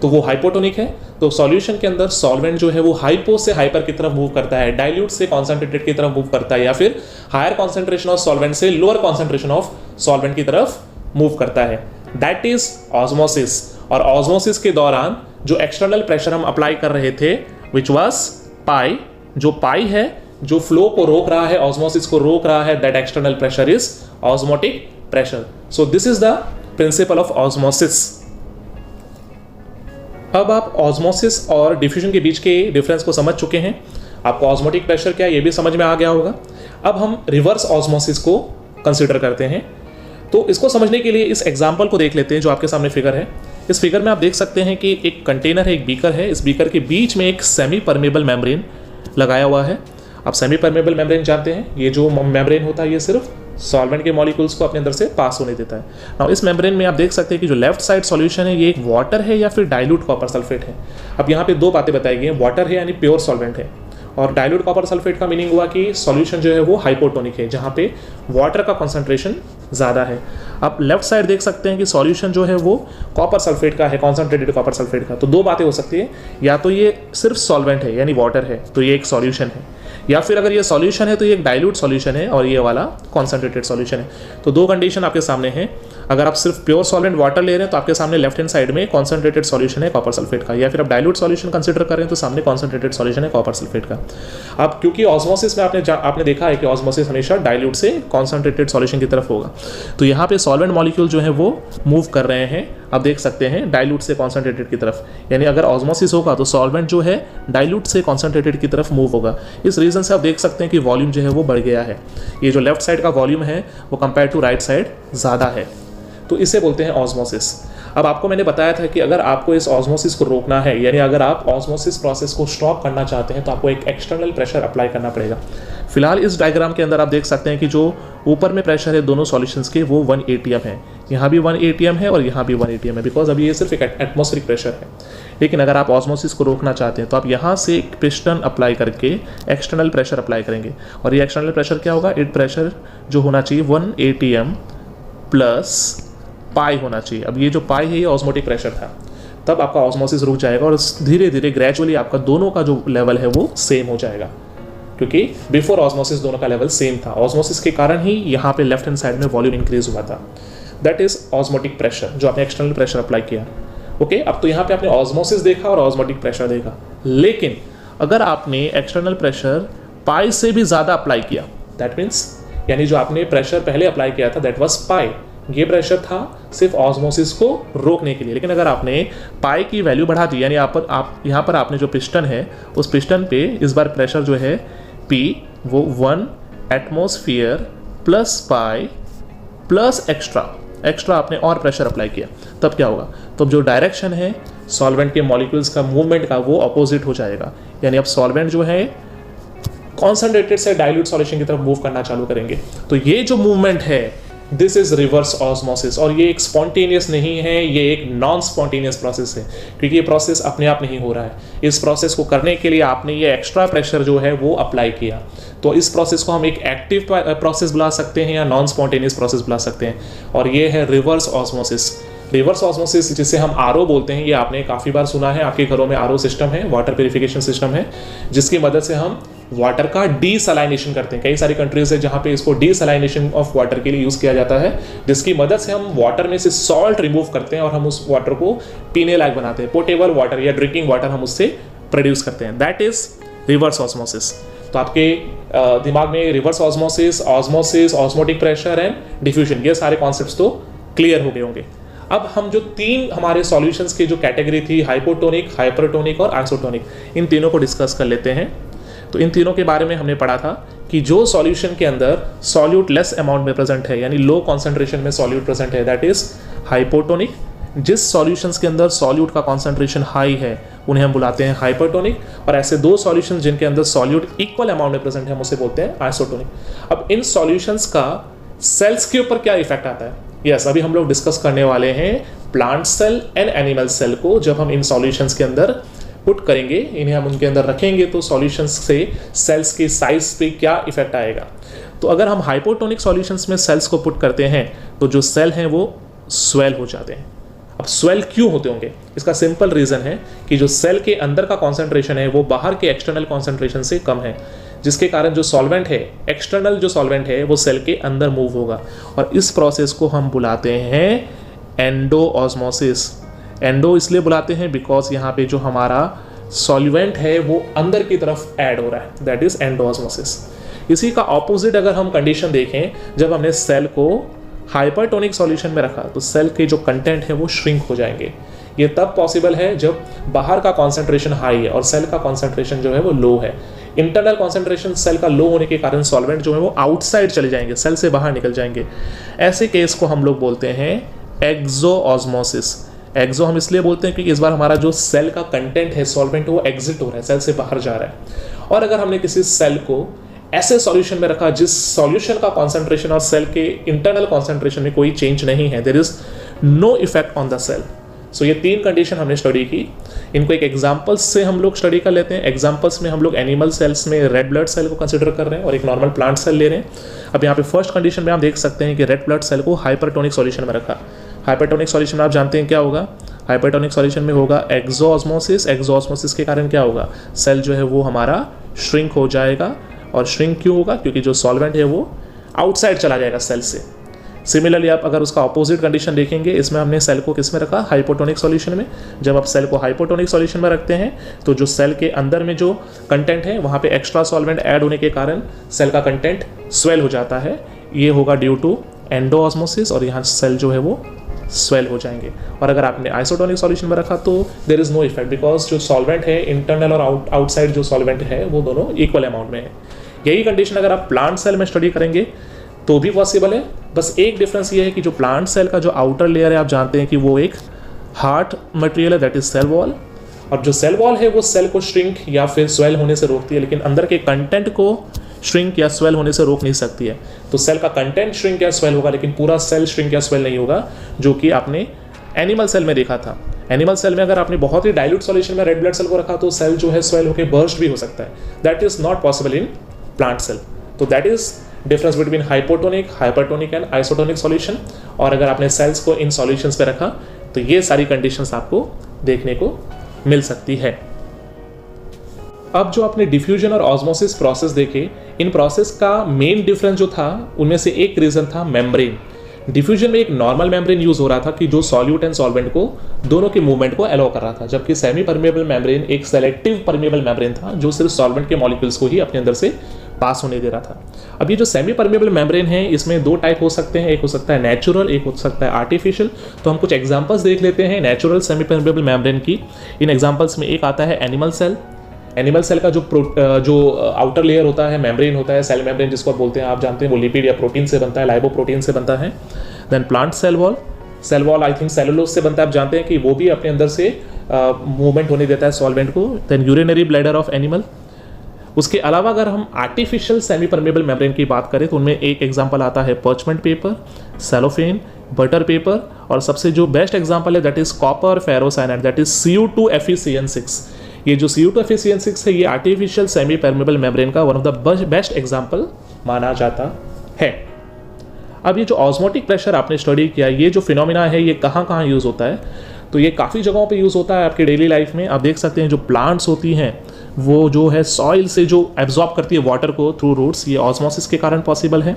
तो वो हाइपोटोनिक है। तो सॉल्यूशन के अंदर सॉल्वेंट जो है वो हाइपो से हाइपर की तरफ मूव करता है, डाइल्यूट से कॉन्सेंट्रेटेड की तरफ मूव करता है, या फिर हायर कॉन्सेंट्रेशन ऑफ सॉल्वेंट से लोअर कॉन्सेंट्रेशन ऑफ सॉल्वेंट की तरफ मूव करता है। That is osmosis. और ऑस्मोसिस के दौरान जो एक्सटर्नल प्रेशर हम अप्लाई कर रहे थे विच वाज पाई, जो पाई है जो फ्लो को रोक रहा है, ऑस्मोसिस को रोक रहा है, that external pressure is osmotic pressure. So this is the principle of osmosis. अब आप ऑस्मोसिस और डिफ्यूजन के बीच के डिफरेंस को समझ चुके हैं, आपको ऑस्मोटिक प्रेशर क्या है ये भी समझ में आ गया होगा। अब हम रिवर्स ऑस्मोसिस को कंसिडर करते हैं। तो इसको समझने के लिए इस एग्जाम्पल को देख लेते हैं जो आपके सामने फिगर है। इस फिगर में आप देख सकते हैं कि एक कंटेनर है, एक बीकर है, इस बीकर के बीच में एक सेमी परमेबल मेम्ब्रेन लगाया हुआ है। आप सेमी परमेबल मेम्ब्रेन जानते हैं, ये जो मेम्ब्रेन होता है ये सिर्फ सॉल्वेंट के मॉलिक्यूल्स को अपने अंदर से पास होने देता है। नाउ इस मेम्ब्रेन में आप देख सकते हैं कि जो लेफ्ट साइड सॉल्यूशन है ये एक वाटर है या फिर डाइल्यूट कॉपर सल्फेट है। अब यहाँ पे दो बातें बताई गई हैं, वाटर है यानी प्योर सॉल्वेंट है, और डाइल्यूट कॉपर सल्फेट का मीनिंग हुआ कि सॉल्यूशन जो है वो हाइपोटोनिक है जहाँ पे वाटर का कॉन्सेंट्रेशन ज़्यादा है। आप लेफ्ट साइड देख सकते हैं कि सॉल्यूशन जो है वो कॉपर सल्फेट का है, कॉन्सेंट्रेटेड कॉपर सल्फेट का। तो दो बातें हो सकती है, या तो ये सिर्फ सॉल्वेंट है यानी वाटर है तो ये एक सॉल्यूशन है, या फिर अगर ये सॉल्यूशन है तो ये एक डाइल्यूट सॉल्यूशन है और ये वाला कॉन्सेंट्रेटेड सॉल्यूशन है। तो दो कंडीशन आपके सामने हैं। अगर आप सिर्फ प्योर सॉल्वेंट वाटर ले रहे हैं तो आपके सामने लेफ्ट हैंड साइड में कॉन्सेंट्रेटेड सॉल्यूशन है कॉपर सल्फेट का, या फिर आप डाइल्यूट सॉल्यूशन कंसीडर कर रहे हैं तो सामने कॉन्सेंट्रेटेड सॉल्यूशन है कॉपर सल्फेट का। अब क्योंकि ऑस्मोसिस में आपने देखा है कि ऑस्मोसिस हमेशा डाइल्यूट से कॉन्सेंट्रेटेड सॉल्यूशन की तरफ होगा, तो यहाँ पे सॉल्वेंट मॉलिक्यूल जो है वो मूव कर रहे हैं, आप देख सकते हैं डाइल्यूट से कॉन्सेंट्रेटेड की तरफ, यानी अगर ऑस्मोसिस होगा तो सॉल्वेंट जो है डाइल्यूट से कॉन्सेंट्रेटेड की तरफ मूव होगा। इस रीजन रीज़न से आप देख सकते हैं कि वॉल्यूम जो है वो बढ़ गया है। ये जो लेफ्ट साइड का वॉल्यूम है वो कंपेयर टू राइट साइड ज़्यादा है, तो इसे बोलते हैं ऑस्मोसिस। अब आपको मैंने बताया था कि अगर आपको इस ऑस्मोसिस को रोकना है, यानी अगर आप ऑस्मोसिस प्रोसेस को स्टॉप करना चाहते हैं, तो आपको एक एक्सटर्नल प्रेशर अप्लाई करना पड़ेगा। फिलहाल इस डायग्राम के अंदर आप देख सकते हैं कि जो ऊपर में प्रेशर है दोनों सॉल्यूशंस के वो 1 atm है, यहाँ भी 1 atm है और यहाँ भी 1 atm है, बिकॉज अभी ये सिर्फ एक एटमॉस्फेरिक प्रेशर है। लेकिन अगर आप ऑस्मोसिस को रोकना चाहते हैं तो आप यहाँ से एक पिस्टन अप्लाई करके एक्सटर्नल प्रेशर अप्लाई करेंगे, और ये एक्सटर्नल प्रेशर क्या होगा, इट प्रेशर जो होना चाहिए 1 atm प्लस पाई होना चाहिए। अब ये जो पाई है ये ऑस्मोटिक प्रेशर था, तब आपका ऑस्मोसिस रुक जाएगा और धीरे धीरे ग्रेजुअली आपका दोनों का जो लेवल है वो सेम हो जाएगा, क्योंकि बिफोर ऑस्मोसिस दोनों का लेवल सेम था। ऑस्मोसिस के कारण ही यहाँ पे लेफ्ट हैंड साइड में वॉल्यूम इंक्रीज हुआ था। दैट इज ऑस्मोटिक प्रेशर, जो आपने एक्सटर्नल प्रेशर अप्लाई किया। ओके, अब तो यहाँ पे आपने ऑस्मोसिस देखा और ऑस्मोटिक प्रेशर देखा, लेकिन अगर आपने एक्सटर्नल प्रेशर पाई से भी ज़्यादा अप्लाई किया, दैट मीन्स यानी जो आपने प्रेशर पहले अप्लाई किया था दैट वॉज पाई, ये प्रेशर था सिर्फ ऑस्मोसिस को रोकने के लिए। लेकिन अगर आपने पाई की वैल्यू बढ़ा दी, यानी आप यहाँ पर आपने जो पिस्टन है उस पिस्टन पे इस बार प्रेशर जो है P वो 1 atmosphere plus pi plus extra आपने और प्रेशर अप्लाई किया, तब क्या होगा, तब जो डायरेक्शन है सॉल्वेंट के मॉलिक्यूल्स का मूवमेंट का वो अपोजिट हो जाएगा। यानी अब सॉल्वेंट जो है कॉन्सेंट्रेटेड से डाइल्यूट सॉल्यूशन की तरफ मूव करना चालू करेंगे। तो ये जो मूवमेंट है दिस इज रिवर्स ऑस्मोसिस, और ये एक स्पॉन्टेनियस नहीं है, ये एक नॉन स्पॉन्टेनियस प्रोसेस है, क्योंकि ये प्रोसेस अपने आप नहीं हो रहा है। इस प्रोसेस को करने के लिए आपने ये एक्स्ट्रा प्रेशर जो है वो अप्लाई किया। तो इस प्रोसेस को हम एक एक्टिव प्रोसेस बुला सकते हैं या नॉन स्पॉन्टेनियस प्रोसेस बुला सकते हैं, और ये है रिवर्स ऑस्मोसिस। रिवर्स ऑस्मोसिस जिसे हम आरओ बोलते हैं, ये आपने काफ़ी बार सुना है, आपके घरों में आरओ सिस्टम है, वाटर प्यूरिफिकेशन सिस्टम है, जिसकी मदद से हम वाटर का डीसलाइनेशन करते हैं। कई सारी कंट्रीज है जहाँ पे इसको डीसलाइनेशन ऑफ वाटर के लिए यूज़ किया जाता है, जिसकी मदद से हम वाटर में से सॉल्ट रिमूव करते हैं और हम उस वाटर को पीने लायक बनाते हैं। पोर्टेबल वाटर या ड्रिंकिंग वाटर हम उससे प्रोड्यूस करते हैं। That is reverse osmosis. तो आपके दिमाग में reverse osmosis, osmotic pressure and diffusion, ये सारे कॉन्सेप्ट्स तो क्लियर हो गए होंगे। अब हम जो तीन हमारे सॉल्यूशंस की जो कैटेगरी थी, हाइपोटोनिक, हाइपरटोनिक और आइसोटोनिक, इन तीनों को डिस्कस कर लेते हैं। तो इन तीनों के बारे में हमने पढ़ा था कि जो सॉल्यूशन के अंदर सॉल्यूट लेस अमाउंट में प्रेजेंट है, यानी लो कॉन्सेंट्रेशन में सॉल्यूट प्रेजेंट है, दैट इज हाइपोटोनिक। जिस सॉल्यूशंस के अंदर सॉल्यूट का कॉन्सेंट्रेशन हाई है उन्हें हम बुलाते हैं हाइपरटोनिक, और ऐसे दो सॉल्यूशंस जिनके अंदर सॉल्यूट इक्वल अमाउंट में प्रेजेंट है हम उसे बोलते हैं आइसोटोनिक। अब इन सॉल्यूशंस का सेल्स के ऊपर क्या इफेक्ट आता है, यस अभी हम लोग डिस्कस करने वाले हैं plant cell and animal cell को। जब हम इन सॉल्यूशंस के अंदर पुट करेंगे, इन्हें हम उनके अंदर रखेंगे, तो सॉल्यूशंस से सेल्स के साइज पे क्या इफेक्ट आएगा। तो अगर हम हाइपोटोनिक सॉल्यूशंस में सेल्स को पुट करते हैं तो जो सेल हैं वो स्वेल हो जाते हैं। अब स्वेल क्यों होते होंगे, इसका सिंपल रीज़न है कि जो सेल के अंदर का कॉन्सेंट्रेशन है वो बाहर के एक्सटर्नल कॉन्सेंट्रेशन से कम है, जिसके कारण जो सॉल्वेंट है, एक्सटर्नल जो सॉल्वेंट है वो सेल के अंदर मूव होगा, और इस प्रोसेस को हम बुलाते हैं एंडो ऑस्मोसिस। एंडो इसलिए बुलाते हैं बिकॉज यहाँ पे जो हमारा सॉल्वेंट है वो अंदर की तरफ ऐड हो रहा है, दैट इज एंडो ऑस्मोसिस। इसी का ऑपोजिट अगर हम कंडीशन देखें, जब हमने सेल को हाइपरटोनिक सॉल्यूशन में रखा तो सेल के जो कंटेंट है वो श्रिंक हो जाएंगे। ये तब पॉसिबल है जब बाहर का कॉन्सेंट्रेशन हाई है और सेल का कॉन्सेंट्रेशन जो है वो लो है। इंटरनल कॉन्सेंट्रेशन सेल का लो होने के कारण सॉल्वेंट जो है वो आउटसाइड चले जाएंगे, सेल से बाहर निकल जाएंगे। ऐसे केस को हम लोग बोलते हैं एक्सो ऑस्मोसिस। एक्सो हम इसलिए बोलते हैं क्योंकि इस बार हमारा जो सेल का कंटेंट है सॉल्वेंट वो एग्जिट हो रहा है, सेल से बाहर जा रहा है। और अगर हमने किसी सेल को ऐसे सॉल्यूशन में रखा जिस सॉल्यूशन का कॉन्सेंट्रेशन और सेल के इंटरनल कॉन्सेंट्रेशन में कोई चेंज नहीं है, there is no effect on the cell. So ये तीन कंडीशन हमने स्टडी की, इनको एक एग्जांपल्स से हम लोग स्टडी कर लेते हैं। एग्जांपल्स में हम लोग एनिमल सेल्स में रेड ब्लड सेल को कंसिडर कर रहे हैं और एक नॉर्मल प्लांट सेल ले रहे हैं। अब यहाँ पे फर्स्ट कंडीशन में आप देख सकते हैं कि रेड ब्लड सेल को हाइपरटोनिक सॉल्यूशन में रखा। हाइपरटोनिक सॉल्यूशन में आप जानते हैं क्या होगा, हाइपरटोनिक सॉल्यूशन में होगा एक्सो ऑस्मोसिस। एक्सो ऑस्मोसिस के कारण क्या होगा, सेल जो है वो हमारा श्रिंक हो जाएगा। और श्रिंक क्यों होगा, क्योंकि जो सॉल्वेंट है वो आउटसाइड चला जाएगा सेल से। सिमिलरली आप अगर उसका अपोजिट कंडीशन देखेंगे, इसमें हमने सेल को किस में रखा, हाइपोटोनिक सॉल्यूशन में। जब आप सेल को हाइपोटोनिक सॉल्यूशन में रखते हैं तो जो सेल के अंदर में जो कंटेंट है वहाँ पे एक्स्ट्रा सॉल्वेंट ऐड होने के कारण सेल का कंटेंट स्वेल हो जाता है। ये होगा ड्यू टू एंडो ऑस्मोसिस और यहाँ सेल जो है वो स्वेल हो जाएंगे। और अगर आपने आइसोटोनिक सॉल्यूशन में रखा तो there is no effect, because जो सॉल्वेंट है इंटरनल और आउटसाइड जो सॉल्वेंट है वो दोनों इक्वल अमाउंट में है। यही कंडीशन अगर आप प्लांट सेल में स्टडी करेंगे तो भी पॉसिबल है। बस एक डिफरेंस ये है कि जो प्लांट सेल का जो आउटर लेयर है आप जानते हैं कि वो एक हार्ड मटेरियल है, दैट इज सेल वॉल, और जो सेल वॉल है वो सेल को श्रिंक या फिर स्वेल होने से रोकती है, लेकिन अंदर के कंटेंट को श्रिंक या स्वेल होने से रोक नहीं सकती है। तो सेल का कंटेंट श्रिंक या स्वेल होगा, लेकिन पूरा सेल श्रिंक या स्वेल नहीं होगा, जो कि आपने एनिमल सेल में देखा था। एनिमल सेल में अगर आपने बहुत ही डाइल्यूट सॉल्यूशन में रेड ब्लड सेल को रखा तो सेल जो है स्वेल होकर बर्स्ट भी हो सकता है। That is not possible in plant cell. तो that is difference between hypotonic, hypertonic and isotonic solution. और अगर आपने सेल्स को इन सॉल्यूशंस पे रखा तो ये सारी कंडीशंस आपको देखने को मिल सकती है। अब जो आपने डिफ्यूजन और ऑस्मोसिस प्रोसेस देखे, इन प्रोसेस का मेन डिफरेंस जो था उनमें से एक रीजन था मेम्ब्रेन। डिफ्यूजन में एक नॉर्मल मेम्ब्रेन यूज हो रहा था कि जो सॉल्यूट एंड सॉल्वेंट को दोनों के मूवमेंट को अलाउ कर रहा था, जबकि सेमी परमेबल मेम्ब्रेन एक सेलेक्टिव परमेबल मेम्ब्रेन था जो सिर्फ सॉल्वेंट के मॉलिक्यूल्स को ही अपने अंदर से पास होने दे रहा था। अब ये जो सेमी परमेबल मेम्ब्रेन है इसमें दो टाइप हो सकते हैं, एक हो सकता है नेचुरल, एक हो सकता है आर्टिफिशियल। तो हम कुछ एग्जांपल्स देख लेते हैं नेचुरल सेमी परमेबल मेम्ब्रेन की। इन एग्जांपल्स में एक आता है एनिमल सेल। एनिमल सेल का जो आउटर लेयर होता है, मेम्ब्रेन होता है, सेल मेम्ब्रेन जिसको बोलते हैं, आप जानते हैं वो लिपिड या प्रोटीन से बनता है, लाइपोप्रोटीन से बनता है। Then plant cell wall, cell wall I think cellulose से बनता है, आप जानते हैं कि वो भी अपने अंदर से मूवमेंट होने देता है सॉल्वेंट को। Then urinary bladder of animal. उसके अलावा अगर हम आर्टिफिशियल सेमी परमेबल मेम्ब्रेन की बात करें तो उनमें एक एग्जांपल आता है parchment paper, cellophane, butter paper, और सबसे जो बेस्ट एग्जांपल है that is copper ferrocyanide, that is Cu2FeCN6। ये जो Cu2FeCN6 है ये आर्टिफिशियल सेमी परमेबल मेम्ब्रेन का one of the best example माना जाता है। अब ये जो ऑस्मोटिक प्रेशर आपने स्टडी किया, ये जो फिनोमिना है ये कहाँ कहाँ यूज़ होता है, तो ये काफ़ी जगहों पे यूज़ होता है आपके डेली लाइफ में। आप देख सकते हैं जो प्लांट्स होती हैं वो जो है सॉइल से जो एब्जॉर्ब करती है वाटर को थ्रू रूट्स, ये ऑस्मोसिस के कारण पॉसिबल है।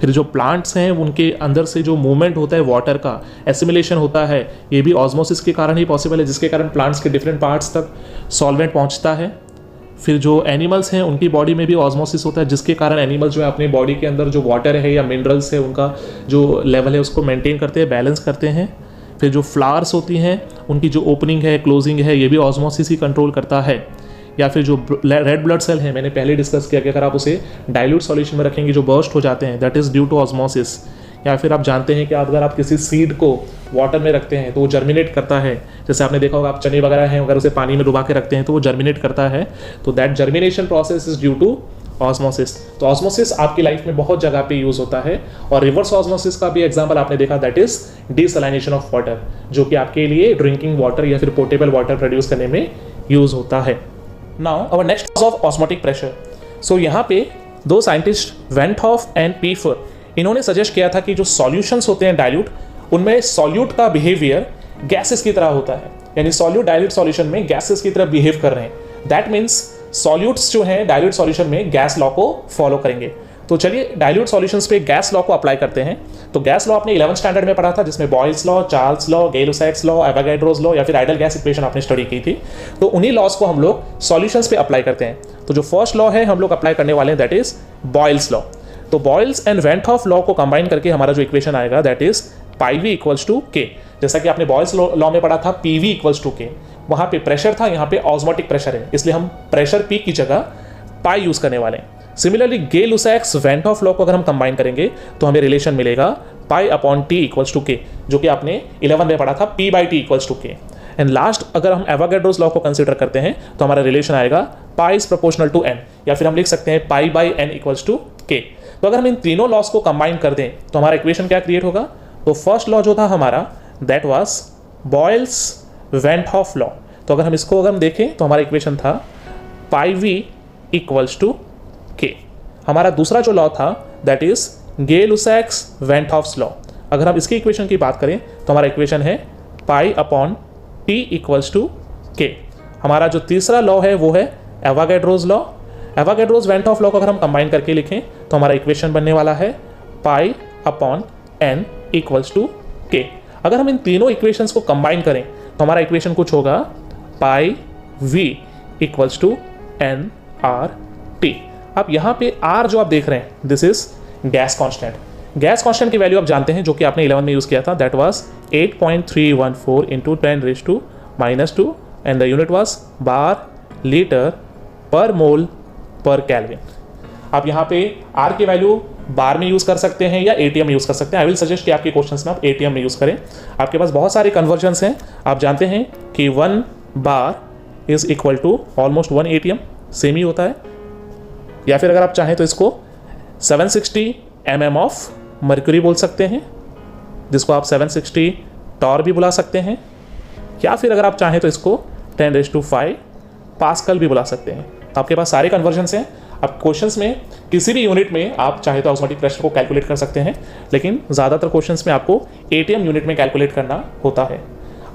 फिर जो प्लांट्स हैं उनके अंदर से जो मूवमेंट होता है वाटर का, एसिमिलेशन होता है, ये भी ऑस्मोसिस के कारण ही पॉसिबल है, जिसके कारण प्लांट्स के डिफरेंट पार्ट्स तक सॉल्वेंट पहुंचता है। फिर जो एनिमल्स हैं उनकी बॉडी में भी ऑस्मोसिस होता है, जिसके कारण एनिमल जो है अपनी बॉडी के अंदर जो वाटर है या मिनरल्स है उनका जो लेवल है उसको मेंटेन करते हैं, बैलेंस करते हैं। फिर जो फ्लावर्स होती हैं उनकी जो ओपनिंग है, क्लोजिंग है, ये भी ऑस्मोसिस ही कंट्रोल करता है। या फिर जो रेड ब्लड सेल है, मैंने पहले डिस्कस किया कि अगर आप उसे डाइल्यूट सॉल्यूशन में रखेंगे जो बर्स्ट हो जाते हैं, that is due to osmosis. या फिर आप जानते हैं कि अगर आप किसी सीड को वाटर में रखते हैं तो वो जर्मिनेट करता है, जैसे आपने देखा होगा आप चने वगैरह हैं अगर उसे पानी में डुबा के रखते हैं तो वो जर्मिनेट करता है, तो that germination process is due to osmosis. तो ऑस्मोसिस आपकी लाइफ में बहुत जगह पे यूज होता है। और रिवर्स ऑस्मोसिस का भी एग्जांपल आपने देखा, that is desalination of water, जो कि आपके लिए ड्रिंकिंग वाटर या फिर पोर्टेबल वाटर प्रोड्यूस करने में यूज होता है। Now our next cause of osmotic pressure. So यहाँ पे दो scientist Van't Hoff and Pfeffer, इन्होंने सजेस्ट किया था कि जो सॉल्यूशंस होते हैं डाइल्यूट, उनमें सॉल्यूट का बिहेवियर गैसेस की तरह होता है, यानी सॉल्यूट डाइल्यूट सॉल्यूशन में गैसेस की तरह बिहेव कर रहे हैं। दैट मीन्स सॉल्यूट्स जो हैं डाइल्यूट सॉल्यूशन में गैस लॉ को फॉलो करेंगे। तो चलिए डाइल्यूट सॉल्यूशंस पे गैस लॉ को अप्लाई करते हैं। तो गैस लॉ आपने 11th स्टैंडर्ड में पढ़ा था, जिसमें Boyle's law, Charles law, Gay Lussac's law, Avogadro's law या फिर आइडल गैस इक्वेशन आपने स्टडी की थी। तो उन्हीं लॉज को हम लोग सॉल्यूशंस पे अप्लाई करते हैं। तो जो फर्स्ट लॉ है हम लोग अप्लाई करने वाले हैं, दैट इज बॉयल्स लॉ। तो Boyle's and van't Hoff law को कंबाइन करके हमारा जो इक्वेशन आएगा that is pi V equals to K. जैसा कि आपने बॉयल्स लॉ में पढ़ा था पी वी इक्वल्स टू के, वहाँ पे प्रेशर था, यहाँ पे ऑस्मोटिक प्रेशर है, इसलिए हम प्रेशर पी की जगह पाई यूज करने वाले हैं। Similarly Gay Lussac's van't Hoff law को अगर हम कंबाइन करेंगे तो हमें रिलेशन मिलेगा pi upon T equals to K, जो कि आपने 11 में पढ़ा था P by T equals to K. And last अगर हम एवोगैड्रोस लॉ को कंसिडर करते हैं तो हमारा रिलेशन आएगा pi is proportional to N, या फिर हम लिख सकते हैं pi by N equals to K. तो अगर हम इन तीनों लॉस को कंबाइन कर दें तो हमारा इक्वेशन क्या क्रिएट होगा। तो फर्स्ट लॉ जो था हमारा that was Boyle's van't Hoff law. तो अगर हम इसको अगर हम देखें तो हमारा इक्वेशन था पाई वी इक्वल्स टू के। हमारा दूसरा जो लॉ था दैट इज गै-लुसैक्स वेंट हॉफ्स लॉ। अगर हम इसकी इक्वेशन की बात करें तो हमारा इक्वेशन है pi upon T equals to K. हमारा जो तीसरा लॉ है वो है Avogadro's law. Avogadro's van't Hoff law को अगर हम कंबाइन करके लिखें तो हमारा इक्वेशन बनने वाला है pi upon N equals to K. अगर हम इन तीनों इक्वेशंस को कंबाइन करें तो हमारा इक्वेशन कुछ होगा पाई वी इक्वल्स टू NRT। अब यहाँ पे R जो आप देख रहे हैं this is gas constant. Gas constant की वैल्यू आप जानते हैं जो कि आपने 11 में यूज़ किया था, that was 8.314 into 10⁻⁻² and the unit was bar litre पर मोल पर केल्विन। आप यहाँ पे आर की वैल्यू बार में यूज़ कर सकते हैं या एटीएम में यूज़ कर सकते हैं। आई विल सजेस्ट कि आपके क्वेश्चंस में आप एटीएम में यूज़ करें। आपके पास बहुत सारे कन्वर्जन्स हैं। आप जानते हैं कि 1 bar is equal to almost 1 ATM, same ही होता है। या फिर अगर आप चाहें तो इसको 760 mm ऑफ मर्क्यूरी बोल सकते हैं, जिसको आप 760 टॉर भी बुला सकते हैं, या फिर अगर आप चाहें तो इसको 10⁵ पास्कल भी बुला सकते हैं। तो आपके पास सारे कन्वर्जन्स हैं। अब क्वेश्चंस में किसी भी यूनिट में आप चाहे तो ऑस्मोटिक प्रेशर को कैलकुलेट कर सकते हैं, लेकिन ज़्यादातर क्वेश्चंस में आपको एटीएम यूनिट में कैलकुलेट करना होता है।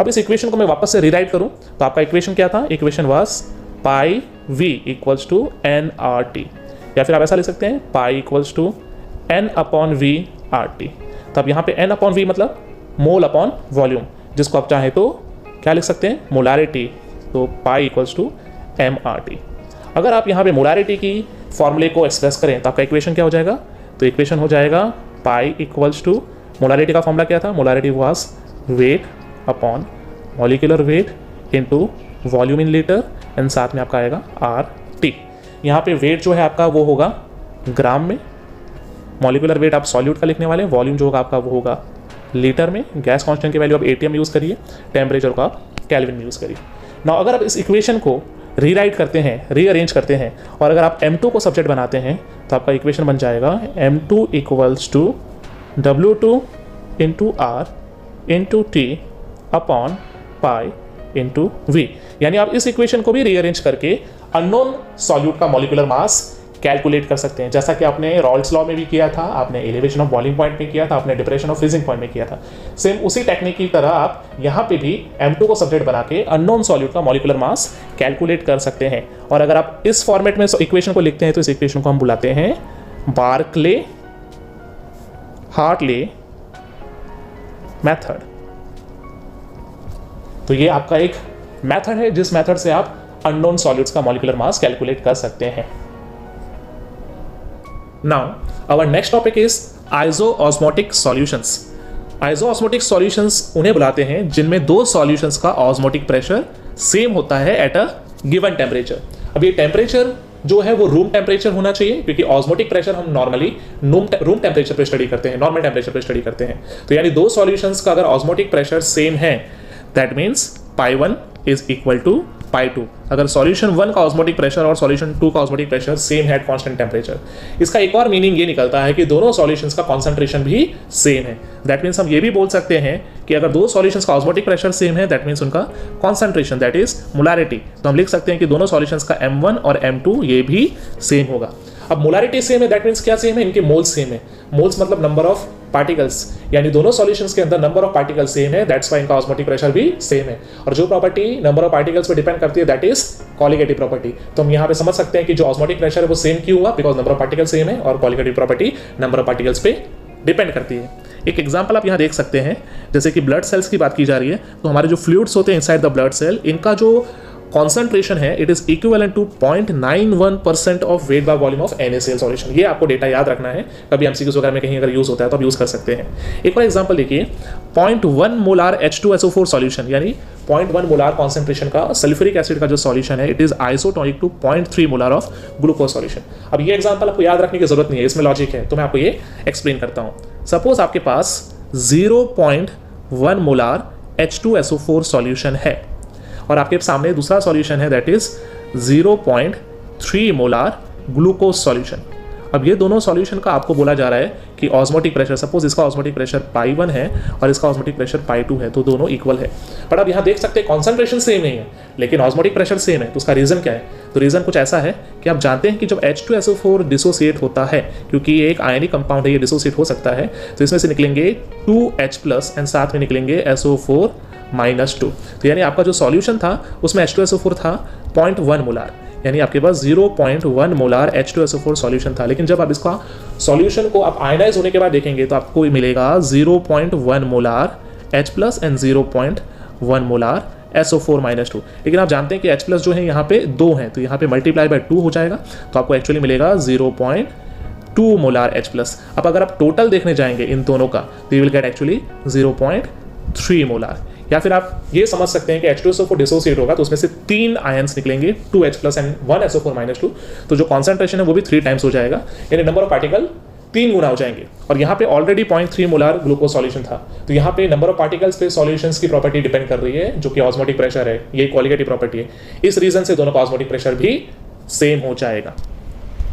अब इस इक्वेशन को मैं वापस से रीराइट करूं तो आपका इक्वेशन क्या था? Equation was pi V equals to N R T, या फिर आप ऐसा लिख सकते हैं pi equals to N upon V R T. तो अब यहाँ पे एन अपॉन वी मतलब मोल अपॉन वॉल्यूम, जिसको आप चाहें तो क्या लिख सकते हैं? मोलारिटी। तो pi equals to M R T. अगर आप यहाँ पे मोलारिटी की फॉर्मूले को एक्सप्रेस करें तो आपका इक्वेशन क्या हो जाएगा? तो इक्वेशन हो जाएगा पाई इक्वल्स टू, मोलारिटी का फॉर्मूला क्या था? Molarity was weight upon molecular weight into volume in litre, and साथ में आपका आएगा आर टी। यहाँ पे वेट जो है आपका वो होगा ग्राम में, मॉलिक्यूलर वेट आप सॉल्यूट का लिखने वाले हैं, वॉल्यूम जो होगा आपका वो होगा लीटर में, गैस कांस्टेंट की वैल्यू आप एटीएम में यूज़ करिए, टेम्परेचर को आप केल्विन में यूज़ करिए। नाउ अगर आप इस इक्वेशन को रीराइट करते हैं, रीअरेंज करते हैं, और अगर आप M2 को सब्जेक्ट बनाते हैं तो आपका इक्वेशन बन जाएगा M2 equals to W2 into R into T upon pi into V। यानी आप इस इक्वेशन को भी रीअरेंज करके अननोन सॉल्यूट का मॉलिक्यूलर मास कैलकुलेट कर सकते हैं, जैसा कि आपने रॉल्स लॉ में भी किया था, आपने एलिवेशन ऑफ बॉइलिंग पॉइंट में किया था, आपने डिप्रेशन ऑफ फ्रीजिंग पॉइंट में किया था। सेम उसी टेक्निक की तरह आप यहाँ पे भी M2 को सब्जेक्ट बना के अननोन सॉल्यूट का मॉलिक्यूलर मास कैलकुलेट कर सकते हैं। और अगर आप इस फॉर्मेट में इक्वेशन को लिखते हैं तो इस इक्वेशन को हम बुलाते हैं बार्कले हार्टले मेथड। तो ये आपका एक मेथड है जिस मेथड से आप अननोन सॉल्यूट्स का मॉलिक्यूलर मास कैलकुलेट कर सकते हैं। Now, our next topic is isoosmotic solutions. Isoosmotic solutions उन्हें बुलाते हैं जिनमें दो solutions का osmotic pressure सेम होता है at a given temperature। अब ये टेम्परेचर जो है वो रूम टेम्परेचर होना चाहिए, क्योंकि ऑस्मोटिक प्रेशर हम नॉर्मली रूम टेम्परेचर पे स्टडी करते हैं, नॉर्मल टेम्परेचर पे स्टडी करते हैं। तो यानी दो सॉल्यूशंस का अगर ऑस्मोटिक प्रेशर सेम है, that means pi 1 is equal to pi 2। अगर सॉल्यूशन 1 का ऑस्मोटिक प्रेशर और सॉल्यूशन 2 का ऑस्मोटिक प्रेशर सेम है, कांस्टेंट टेम्परेचर, इसका एक और मीनिंग ये निकलता है कि दोनों सॉल्यूशंस का कॉन्सेंट्रेशन भी सेम है। दैट मीन्स हम ये भी बोल सकते हैं कि अगर दो सॉल्यूशंस का ऑस्मोटिक प्रेशर सेम है, दैट मीन्स उनका कॉन्सेंट्रेशन दैट इज मोलारिटी, तो हम लिख सकते हैं कि दोनों सॉल्यूशंस का M1 और M2 ये भी सेम होगा। अब मोलारिटी सेम है, दैट मीन्स क्या सेम है? इनके मोल्स सेम है। मोल्स मतलब नंबर ऑफ पार्टिकल्स, यानी दोनों सॉल्यूशंस के अंदर नंबर ऑफ पार्टिकल्स सेम है, दैट्स व्हाई इनका ऑस्मोटिक प्रेशर भी सेम है। और जो प्रॉपर्टी नंबर ऑफ पार्टिकल्स पे डिपेंड करती है दैट इज कॉलिगेटिव प्रॉपर्टी। तो हम यहाँ पे समझ सकते हैं कि जो ऑस्मोटिक प्रेशर है वो सेम क्यों हुआ, because number of particles same है, और colligative property number of particles पे डिपेंड करती है। एक एग्जांपल आप यहाँ देख सकते हैं, जैसे कि ब्लड सेल्स की बात की जा रही है, तो हमारे जो फ्लूइड्स होते हैं इनसाइड द ब्लड सेल, इनका जो कॉन्सेंट्रेशन है it is equivalent to 0.91% of weight by volume of NaCl solution. ये आपको डेटा याद रखना है, कभी MCQs वगैरह में कहीं अगर यूज होता है तो आप यूज कर सकते हैं। एक और एग्जांपल देखिए, 0.1 मोलार H2SO4 सॉल्यूशन, यानी 0.1 मोलार कॉन्सेंट्रेशन का सल्फ्यूरिक एसिड का जो सॉल्यूशन है, it is isotonic to 0.3 molar of glucose solution. अब ये एग्जांपल आपको याद रखने की जरूरत नहीं है, इसमें लॉजिक है, तो मैं आपको ये एक्सप्लेन करता हूँ। सपोज आपके पास 0.1 मोलार H2SO4 सॉल्यूशन है, और आपके सामने दूसरा सॉल्यूशन है that is 0.3 molar glucose solution. अब ये दोनों सॉल्यूशन का आपको बोला जा रहा है कि ऑस्मोटिक प्रेशर, सपोज इसका ऑस्मोटिक प्रेशर पाई 1 है और इसका ऑस्मोटिक प्रेशर पाई 2 है, तो दोनों इक्वल है। बट अब यहाँ देख सकते हैं कॉन्सेंट्रेशन सेम नहीं है, लेकिन ऑस्मोटिक प्रेशर सेम है। तो उसका रीजन क्या है? तो रीजन कुछ ऐसा है कि आप जानते हैं कि जब H2SO4 डिसोसिएट होता है, क्योंकि ये एक आयनिक कंपाउंड है, ये डिसोसिएट हो सकता है, तो इसमें से निकलेंगे 2H+ एंड साथ में निकलेंगे SO4 -2। तो यानी आपका जो सॉल्यूशन था उसमें H2SO4 था 0.1 मोलार, यानी आपके पास 0.1 मोलार H2SO4 सॉल्यूशन था। लेकिन जब आप इसका सॉल्यूशन को आप आयनाइज होने के बाद देखेंगे तो आपको मिलेगा 0.1 molar H+ and 0.1 molar SO4 -2। लेकिन आप जानते हैं कि H+ जो है यहाँ पे 2 है, तो यहाँ पे मल्टीप्लाई बाय 2 हो जाएगा, तो आपको एक्चुअली मिलेगा 2 मोलार H+। अब अगर आप टोटल देखने जाएंगे इन दोनों का तो you will get actually 0.3 molar. या फिर आप ये समझ सकते हैं कि H2SO4 डिसोसिएट होगा तो उसमें से 3 आयंस निकलेंगे, 2H+ एंड 1SO4-2, तो जो कॉन्सेंट्रेशन है वो भी 3 टाइम्स हो जाएगा, यानी नंबर ऑफ पार्टिकल 3 गुना हो जाएंगे। और यहाँ पे ऑलरेडी 0.3 मोलार ग्लूकोज सॉल्यूशन था, तो यहाँ पे नंबर ऑफ पार्टिकल्स पे सॉल्यूशंस की प्रॉपर्टी डिपेंड कर रही है, जो कि ऑस्मोटिक प्रेशर है, ये क्वालिटेटिव प्रॉपर्टी है। इस रीजन से दोनों का ऑस्मोटिक प्रेशर भी सेम हो जाएगा।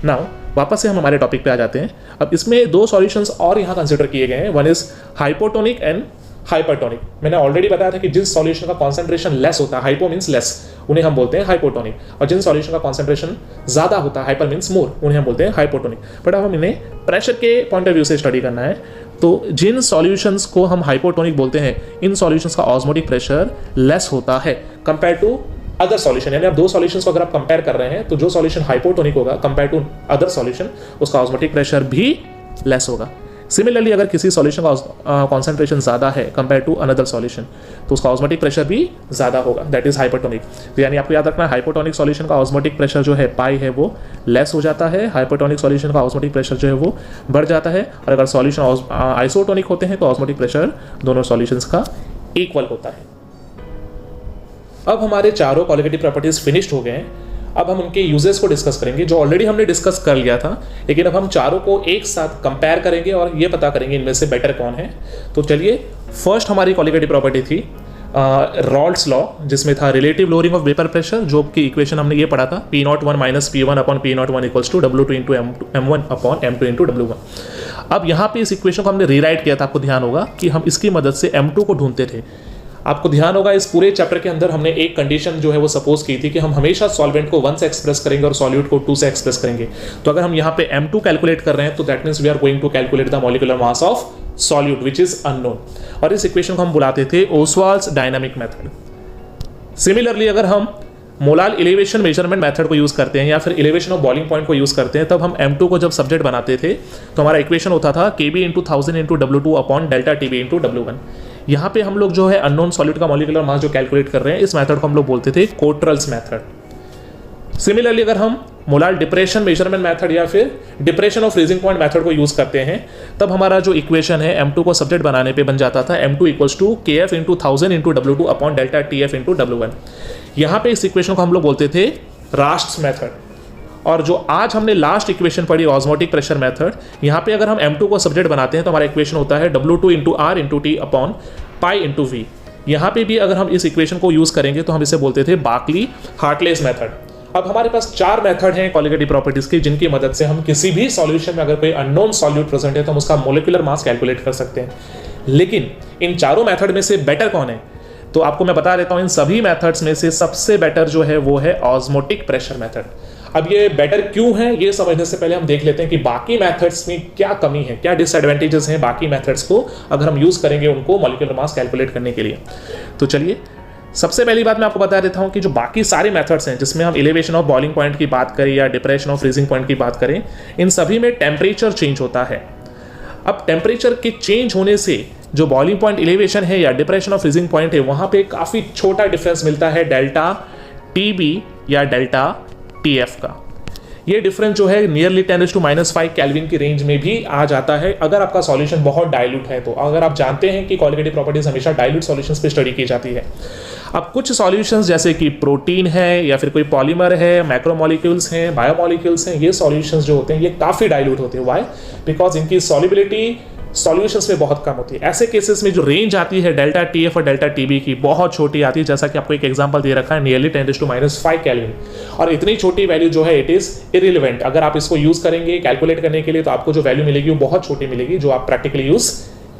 नाउ वापस से हम हमारे टॉपिक पे आ जाते हैं। अब इसमें 2 सॉल्यूशंस और यहाँ कंसिडर किए गए हैं, one is hypotonic and hypertonic. मैंने ऑलरेडी बताया था कि जिस सॉल्यूशन का कॉन्सेंट्रेशन लेस होता है, हाइपो मींस लेस, उन्हें हम बोलते हैं हाइपोटोनिक, और जिन सॉल्यूशन का कॉन्सेंट्रेशन ज्यादा होता है, हाइपर मींस मोर, उन्हें हम बोलते हैं हाइपोटोनिक। बट अब हम इन्हें प्रेशर के पॉइंट ऑफ व्यू से स्टडी करना है, तो जिन सॉल्यूशंस को हम हाइपोटोनिक बोलते हैं, इन सॉल्यूशंस का ऑस्मोटिक प्रेशर लेस होता है कंपेयर टू अदर सॉल्यूशन। यानी आप 2 सॉल्यूशंस को अगर आप कंपेयर कर रहे हैं तो जो सॉल्यूशन हाइपोटोनिक होगा कंपेयर टू अदर सॉल्यूशन, उसका ऑस्मोटिक प्रेशर भी लेस होगा। सिमिलरली अगर किसी सॉल्यूशन का कॉन्सेंट्रेशन ज़्यादा है कंपेयर टू अनदर सॉल्यूशन, तो उसका ऑस्मोटिक प्रेशर भी ज़्यादा होगा, दैट इज हाइपोटोनिक। तो यानी आपको याद रखना है, हाइपोटोनिक सॉल्यूशन का ऑस्मोटिक प्रेशर जो है पाई है वो लेस हो जाता है, हाइपोटोनिक सॉल्यूशन का ऑस्मोटिक प्रेशर जो है वो बढ़ जाता है, और अगर सॉल्यूशन आइसोटोनिक होते हैं तो ऑस्मोटिक प्रेशर दोनों सॉल्यूशंस का इक्वल होता है। अब हमारे चारों क्वालिटेटिव प्रॉपर्टीज फिनिश्ड हो गए हैं। अब हम उनके यूजेस को डिस्कस करेंगे, जो ऑलरेडी हमने डिस्कस कर लिया था, लेकिन अब हम चारों को एक साथ कंपेयर करेंगे और ये पता करेंगे इनमें से बेटर कौन है। तो चलिए, फर्स्ट हमारी क्वालिटेटिव प्रॉपर्टी थी रॉल्ड्स लॉ, जिसमें था relative lowering of vapour pressure, जो की इक्वेशन हमने ये पढ़ा था, P01 - P1 upon P01 equals to W2 into M1 upon M2 into W1। अब यहाँ पे इस इक्वेशन को हमने रीराइट किया था, आपको ध्यान होगा कि हम इसकी मदद से M2 को ढूंढते थे। आपको ध्यान होगा इस पूरे चैप्टर के अंदर हमने एक कंडीशन जो है वो सपोज की थी कि हम हमेशा सॉल्वेंट को 1 से एक्सप्रेस करेंगे और सॉल्यूट को 2 से एक्सप्रेस करेंगे। तो अगर हम यहाँ पे M2 कैलकुलेट कर रहे हैं तो that means we are going to calculate the molecular mass of solute which is unknown, और इस इक्वेशन को हम बुलाते थे ओस्वाल्ड्स डायनामिक मेथड। सिमिलरली अगर हम मोलाल इलेवेशन मेजरमेंट मेथड को यूज करते हैं या फिर इलेवेशन ऑफ बॉइलिंग पॉइंट को यूज करते हैं, तब हम M2 को जब सब्जेक्ट बनाते थे तो हमारा इक्वेशन होता था Kb into 1000 into W2 upon delta Tb into W1। यहाँ पे हम लोग जो है अननोन सॉलिड का मॉलिक्यूलर मास जो कैलकुलेट कर रहे हैं, इस मेथड को हम लोग बोलते थे कोट्रल्स मेथड। सिमिलरली अगर हम मोलाल डिप्रेशन मेजरमेंट मेथड या फिर depression of freezing point method को यूज करते हैं, तब हमारा जो इक्वेशन है M2 को सब्जेक्ट बनाने पे बन जाता था M2 equals to Kf into 1000 into W2 upon delta Tf into W1। यहाँ पे इस इक्वेशन को हम लोग बोलते थे रास्ट्स मेथड। और जो आज हमने लास्ट इक्वेशन पढ़ी ऑस्मोटिक प्रेशर मेथड, यहाँ पे अगर हम M2 को सब्जेक्ट बनाते हैं तो हमारा इक्वेशन होता है W2 into R into T upon pi into V। यहाँ पे भी अगर हम इस इक्वेशन को यूज करेंगे तो हम इसे बोलते थे बार्कली हार्टलेस मेथड। अब हमारे पास 4 मेथड हैं क्वालिटेटिव प्रॉपर्टीज की, जिनकी मदद से हम किसी भी सॉल्यूशन में अगर कोई अननोन सॉल्यूट प्रेजेंट है तो हम उसका मोलिकुलर मास कैलकुलेट कर सकते हैं। लेकिन इन चारों मेथड में से बेटर कौन है, तो आपको मैं बता देता हूं, इन सभी मेथड्स में से सबसे बेटर जो है वो है ऑस्मोटिक प्रेशर मेथड। अब ये बेटर क्यों है, ये समझने से पहले हम देख लेते हैं कि बाकी मेथड्स में क्या कमी है, क्या डिसएडवांटेजेस हैं बाकी मेथड्स को अगर हम यूज करेंगे उनको मॉलिक्यूलर मास कैलकुलेट करने के लिए। तो चलिए, सबसे पहली बात मैं आपको बता देता हूं कि जो बाकी सारे मेथड्स हैं, जिसमें हम एलिवेशन ऑफ बॉइलिंग पॉइंट की बात करें या डिप्रेशन ऑफ फ्रीजिंग पॉइंट की बात करें, इन सभी में टेम्परेचर चेंज होता है। अब टेम्परेचर के चेंज होने से जो बॉइलिंग पॉइंट एलिवेशन है या डिप्रेशन ऑफ फ्रीजिंग पॉइंट है, वहां पे काफी छोटा डिफरेंस मिलता है डेल्टा TB या डेल्टा TF का। ये डिफरेंस जो है नियरली 10⁻⁵ केल्विन की रेंज में भी आ जाता है अगर आपका सॉल्यूशन बहुत डाइल्यूट है। तो अगर आप जानते हैं कि क्वालिटेटिव प्रॉपर्टीज हमेशा डाइल्यूट सॉल्यूशंस पे स्टडी की जाती है। अब कुछ सॉल्यूशंस जैसे कि प्रोटीन है या फिर कोई पॉलीमर है, मैक्रोमोलिक्यूल्स हैं, बायोमोलिक्यूल्स हैं, ये सॉल्यूशंस जो होते हैं ये काफी डाइल्यूट होते हैं। व्हाई? बिकॉज इनकी सॉल्युबिलिटी सॉल्यूशंस में बहुत कम होती है। ऐसे केसेस में जो रेंज आती है डेल्टा TF और डेल्टा TB की बहुत छोटी आती है, जैसा कि आपको एक एग्जांपल दे रखा है नियरली 10⁻⁵ केल्विन। और इतनी छोटी वैल्यू जो है इट इज इररिलेवेंट। अगर आप इसको यूज करेंगे कैलकुलेट करने के लिए तो आपको जो वैल्यू मिलेगी वो बहुत छोटी मिलेगी, जो आप प्रैक्टिकली यूज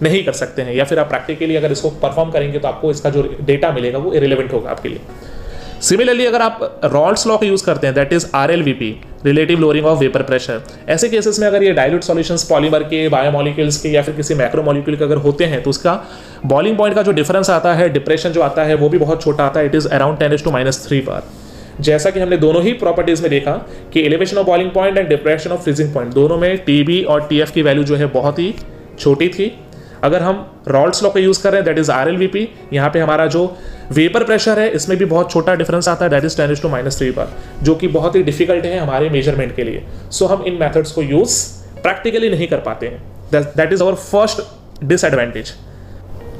नहीं कर सकते हैं, या फिर आप प्रैक्टिकली अगर इसको परफॉर्म करेंगे तो आपको इसका जो डेटा मिलेगा वो इररिलेवेंट होगा आपके लिए। सिमिलरली अगर आप रॉल्ड्स लॉ का यूज करते हैं, that is RLVP, relative lowering of vapour pressure, ऐसे केसेस में अगर ये डाइल्यूट सॉल्यूशंस पॉलीमर के, बायोमोलिक्यूल्स के या फिर किसी मैक्रोमोलिक्यूल के अगर होते हैं तो उसका बॉइलिंग पॉइंट का जो डिफरेंस आता है, डिप्रेशन जो आता है वो भी बहुत छोटा आता है, इट इज अराउंड 10⁻³ बार। जैसा कि हमने दोनों ही प्रॉपर्टीज में देखा कि elevation of boiling point and depression of freezing point दोनों में TB और TF की वैल्यू जो है बहुत ही छोटी थी। अगर हम रॉल्ड्स लॉ का यूज कर रहे हैं दैट इज RLVP, यहाँ पे हमारा जो वेपर प्रेशर है इसमें भी बहुत छोटा डिफरेंस आता है, दैट इज 10⁻³ बार, जो कि बहुत ही डिफिकल्ट है हमारे मेजरमेंट के लिए। सो हम इन मेथड्स को यूज प्रैक्टिकली नहीं कर पाते हैं। That is our first disadvantage.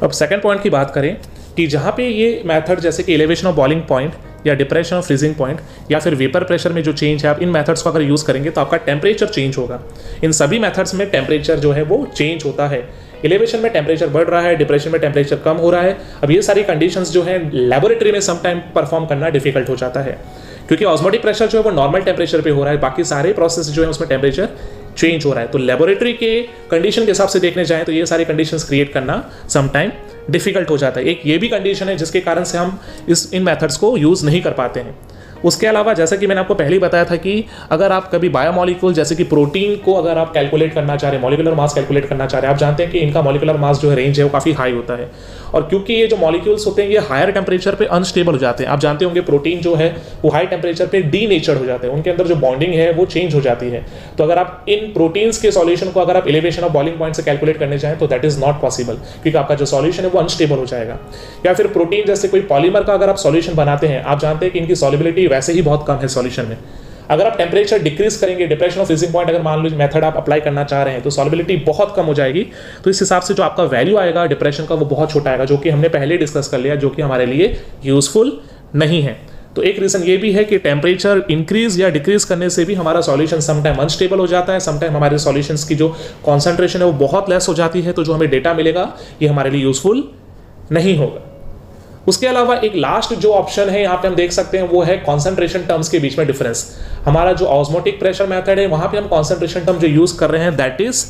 अब सेकंड पॉइंट की बात करें कि जहाँ पे ये मेथड जैसे कि एलिवेशन ऑफ बॉइलिंग पॉइंट या डिप्रेशन ऑफ फ्रीजिंग पॉइंट या फिर वेपर प्रेशर में जो चेंज है, आप इन मेथड्स को अगर यूज़ करेंगे तो आपका टेम्परेचर चेंज होगा। इन सभी मेथड्स में टेम्परेचर जो है वो चेंज होता है। एलिवेशन में टेम्परेचर बढ़ रहा है, डिप्रेशन में टेम्परेचर कम हो रहा है। अब ये सारी कंडीशंस जो है लेबोरेटरी में समटाइम परफॉर्म करना डिफिकल्ट हो जाता है, क्योंकि ऑस्मोटिक प्रेशर जो है वो नॉर्मल टेम्परेचर पे हो रहा है, बाकी सारे प्रोसेस जो है उसमें टेम्परेचर चेंज हो रहा है। तो लेबोरेटरी के कंडीशन के हिसाब से देखने जाएं तो ये सारी कंडीशंस क्रिएट करना समटाइम डिफिकल्ट हो जाता है। एक ये भी कंडीशन है जिसके कारण से हम इन मेथड्स को यूज़ नहीं कर पाते हैं। उसके अलावा जैसा कि मैंने आपको पहले ही बताया था कि अगर आप कभी बायोमोलिक्यूल जैसे कि प्रोटीन को अगर आप कैलकुलेट करना चाह रहे हैं, मॉलिक्यूलर मास कैलकुलेट करना चाह रहे हैं, आप जानते हैं कि इनका मॉलिक्यूलर मास जो है रेंज है वो काफ़ी हाई होता है। और क्योंकि ये जो मॉलिक्यूल्स होते हैं ये हायर टेम्परेचर पे अनस्टेबल हो जाते हैं। आप जानते होंगे प्रोटीन जो है वो हाई टेम्परेचर पे डीनेचर्ड हो जाते हैं, उनके अंदर जो बॉन्डिंग है वो चेंज हो जाती है। तो अगर आप इन प्रोटीन्स के सॉल्यूशन को अगर आप एलिवेशन ऑफ बॉइलिंग पॉइंट से कैलकुलेट करने जाएं तो दैट इज नॉट पॉसिबल, क्योंकि आपका जो सॉल्यूशन है वो अनस्टेबल हो जाएगा। या फिर प्रोटीन जैसे कोई पॉलीमर का अगर आप सॉल्यूशन बनाते हैं, आप जानते हैं कि इनकी सॉल्युबिलिटी वैसे ही बहुत कम है सॉल्यूशन में। अगर आप टेम्परेचर डिक्रीज करेंगे, डिप्रेशन ऑफ फ्रीजिंग पॉइंट अगर मान लीजिए मेथड आप अप्लाई करना चाह रहे हैं, तो सॉल्युबिलिटी बहुत कम हो जाएगी। तो इस हिसाब से जो आपका वैल्यू आएगा डिप्रेशन का वो बहुत छोटा आएगा, जो कि हमने पहले डिस्कस कर लिया, जो कि हमारे लिए यूजफुल नहीं है। तो एक रीजन ये भी है कि टेम्परेचर इंक्रीज या डिक्रीज करने से भी हमारा सॉल्यूशन समटाइम अनस्टेबल हो जाता है, समटाइम हमारे सॉल्यूशंस की जो कॉन्सेंट्रेशन है वो बहुत लेस हो जाती है। तो जो हमें डेटा मिलेगा ये हमारे लिए यूजफुल नहीं होगा। उसके अलावा एक लास्ट जो ऑप्शन है यहाँ पे हम देख सकते हैं वो है कॉन्सेंट्रेशन टर्म्स के बीच में डिफरेंस। हमारा जो ऑस्मोटिक प्रेशर मेथड है वहां पे हम कॉन्सेंट्रेशन टर्म जो यूज कर रहे हैं that is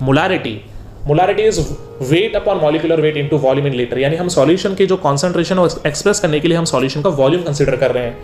molarity. Molarity is weight upon molecular weight into volume in litre, यानी हम सॉल्यूशन के जो कॉन्सेंट्रेशन एक्सप्रेस करने के लिए हम सॉल्यूशन का वॉल्यूम कंसीडर कर रहे हैं।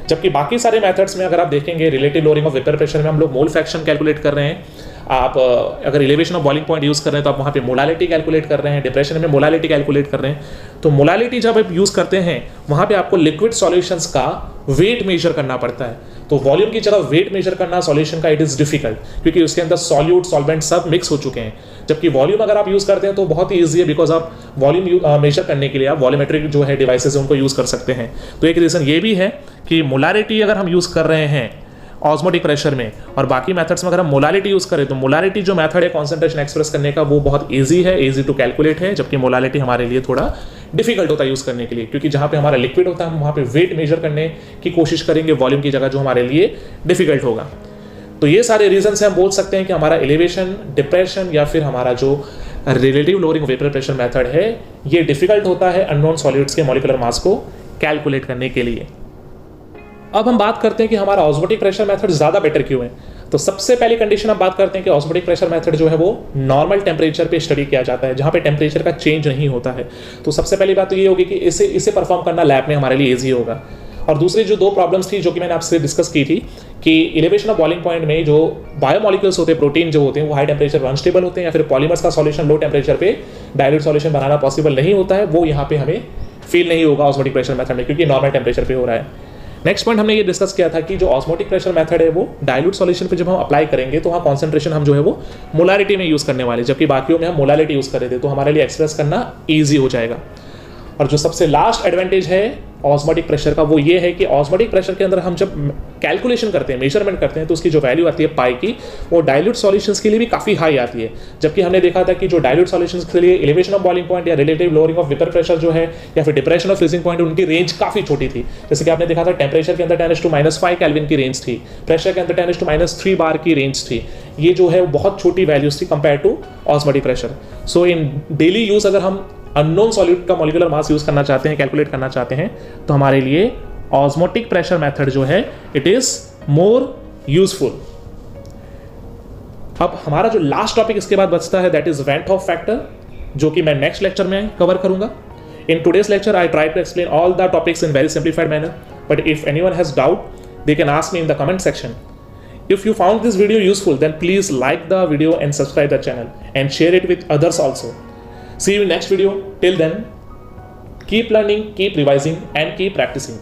जबकि बाकी सारे मेथड्स में अगर आप देखेंगे relative lowering of vapour pressure में हम लोग मोल फ्रैक्शन कैलकुलेट कर रहे हैं। आप अगर elevation of boiling point use कर रहे हैं तो आप वहाँ पे मोलालिटी कैलकुलेट कर रहे हैं, डिप्रेशन में मोलालिटी कैलकुलेट कर रहे हैं। तो मोलालिटी जब आप यूज़ करते हैं वहाँ पे आपको लिक्विड सॉल्यूशंस का वेट मेजर करना पड़ता है। तो वॉल्यूम की जगह वेट मेजर करना सॉल्यूशन का इट इज़ डिफिकल्ट, क्योंकि उसके अंदर सॉल्यूट सॉल्वेंट सब मिक्स हो चुके हैं। जबकि वॉल्यूम अगर आप यूज़ करते हैं तो बहुत ही ईजी है, बिकॉज आप वॉल्यूम मेजर करने के लिए आप वॉल्यूमेट्रिक जो है डिवाइसेज उनको यूज़ कर सकते हैं। तो एक रीज़न ये भी है कि मोलारिटी अगर हम यूज़ कर रहे हैं ऑस्मोटिक प्रेशर में और बाकी मेथड्स में अगर हम मोलालिटी यूज करें तो मोलालिटी जो मेथड है कॉन्सेंट्रेशन एक्सप्रेस करने का वो बहुत इजी है, इजी टू कैलकुलेट है। जबकि मोलालिटी हमारे लिए थोड़ा डिफिकल्ट होता है यूज करने के लिए, क्योंकि जहां पे हमारा लिक्विड होता है हम वहां पे वेट मेजर करने की कोशिश करेंगे वॉल्यूम की जगह, जो हमारे लिए डिफिकल्ट होगा। तो ये सारे रीजन से हम बोल सकते हैं कि हमारा एलिवेशन, डिप्रेशन या फिर हमारा जो relative lowering vapour pressure method है ये डिफिकल्ट होता है अननोन सॉलिड्स के मॉलिक्यूलर मास को कैलकुलेट करने के लिए। अब हम बात करते हैं कि हमारा ऑस्मोटिक प्रेशर मेथड ज़्यादा बेटर क्यों है। तो सबसे पहली कंडीशन हम बात करते हैं कि ऑस्मोटिक प्रेशर मेथड जो है वो नॉर्मल टेम्परेचर पे स्टडी किया जाता है, जहाँ पे टेम्परेचर का चेंज नहीं होता है। तो सबसे पहली बात तो ये होगी कि इसे परफॉर्म करना लैब में हमारे लिए ईजी होगा। और दूसरी जो दो प्रॉब्लम्स थी जो कि मैंने आपसे डिस्कस की थी कि एलिवेशन ऑफ बॉइलिंग पॉइंट में जो बायोमोलिक्यूल्स होते हैं, प्रोटीन जो होते हैं वो हाई टेम्परेचर पर अनस्टेबल होते हैं, या फिर पॉलीमर्स का सॉल्यूशन लो टेम्परेचर पे डाइल्यूट सॉल्यूशन बनाना पॉसिबल नहीं होता है, वो यहाँ पे हमें फील नहीं होगा ऑस्मोटिक प्रेशर मेथड में, क्योंकि नॉर्मल टेम्परेचर पे हो रहा है। नेक्स्ट पॉइंट हमने ये डिस्कस किया था कि जो ऑस्मोटिक प्रेशर मेथड है वो डाइल्यूट सॉल्यूशन पे जब हम अप्लाई करेंगे तो वहाँ कॉन्सेंट्रेशन हम जो है वो मोलारिटी में यूज़ करने वाले, जबकि बाकियों में हम मोलालिटी यूज़ कर रहे थे, तो हमारे लिए एक्सप्रेस करना ईजी हो जाएगा। और जो सबसे लास्ट एडवांटेज है ऑस्मोटिक प्रेशर का वो ये है कि ऑस्मोटिक प्रेशर के अंदर हम जब कैलकुलेशन करते हैं, मेजरमेंट करते हैं, तो उसकी जो वैल्यू आती है पाई की वो डाइल्यूट सॉल्यूशंस के लिए भी काफ़ी हाई आती है। जबकि हमने देखा था कि जो डाइल्यूट सॉल्यूशंस के लिए एलिवेशन ऑफ बॉइलिंग पॉइंट या relative lowering of vapour pressure जो है या फिर डिप्रेशन ऑफ फ्रीजिंग पॉइंट, उनकी रेंज काफ़ी छोटी थी। जैसे कि आपने देखा था टेम्परेचर के अंदर 10⁻⁵ केल्विन की रेंज थी, प्रेशर के अंदर 10⁻³ बार की रेंज थी। ये जो है वो बहुत छोटी वैल्यूज थी compare to osmotic pressure. So in daily use अगर हम अननोन सॉल्यूट का मॉलिक्यूलर मास यूज करना चाहते हैं, कैलकुलेट करना चाहते हैं, तो हमारे लिए ऑस्मोटिक प्रेशर मेथड जो है इट इज मोर यूजफुल। अब हमारा जो लास्ट टॉपिक इसके बाद बचता है that is van't Hoff factor, जो कि मैं नेक्स्ट लेक्चर में कवर करूंगा। In today's lecture I try to explain all the topics in very simplified manner, but if anyone has doubt they can ask me in the comment section. If you found this video useful, then please like the video and subscribe the channel and share it with others also. See you in next video. Till then, keep learning, keep revising and keep practicing.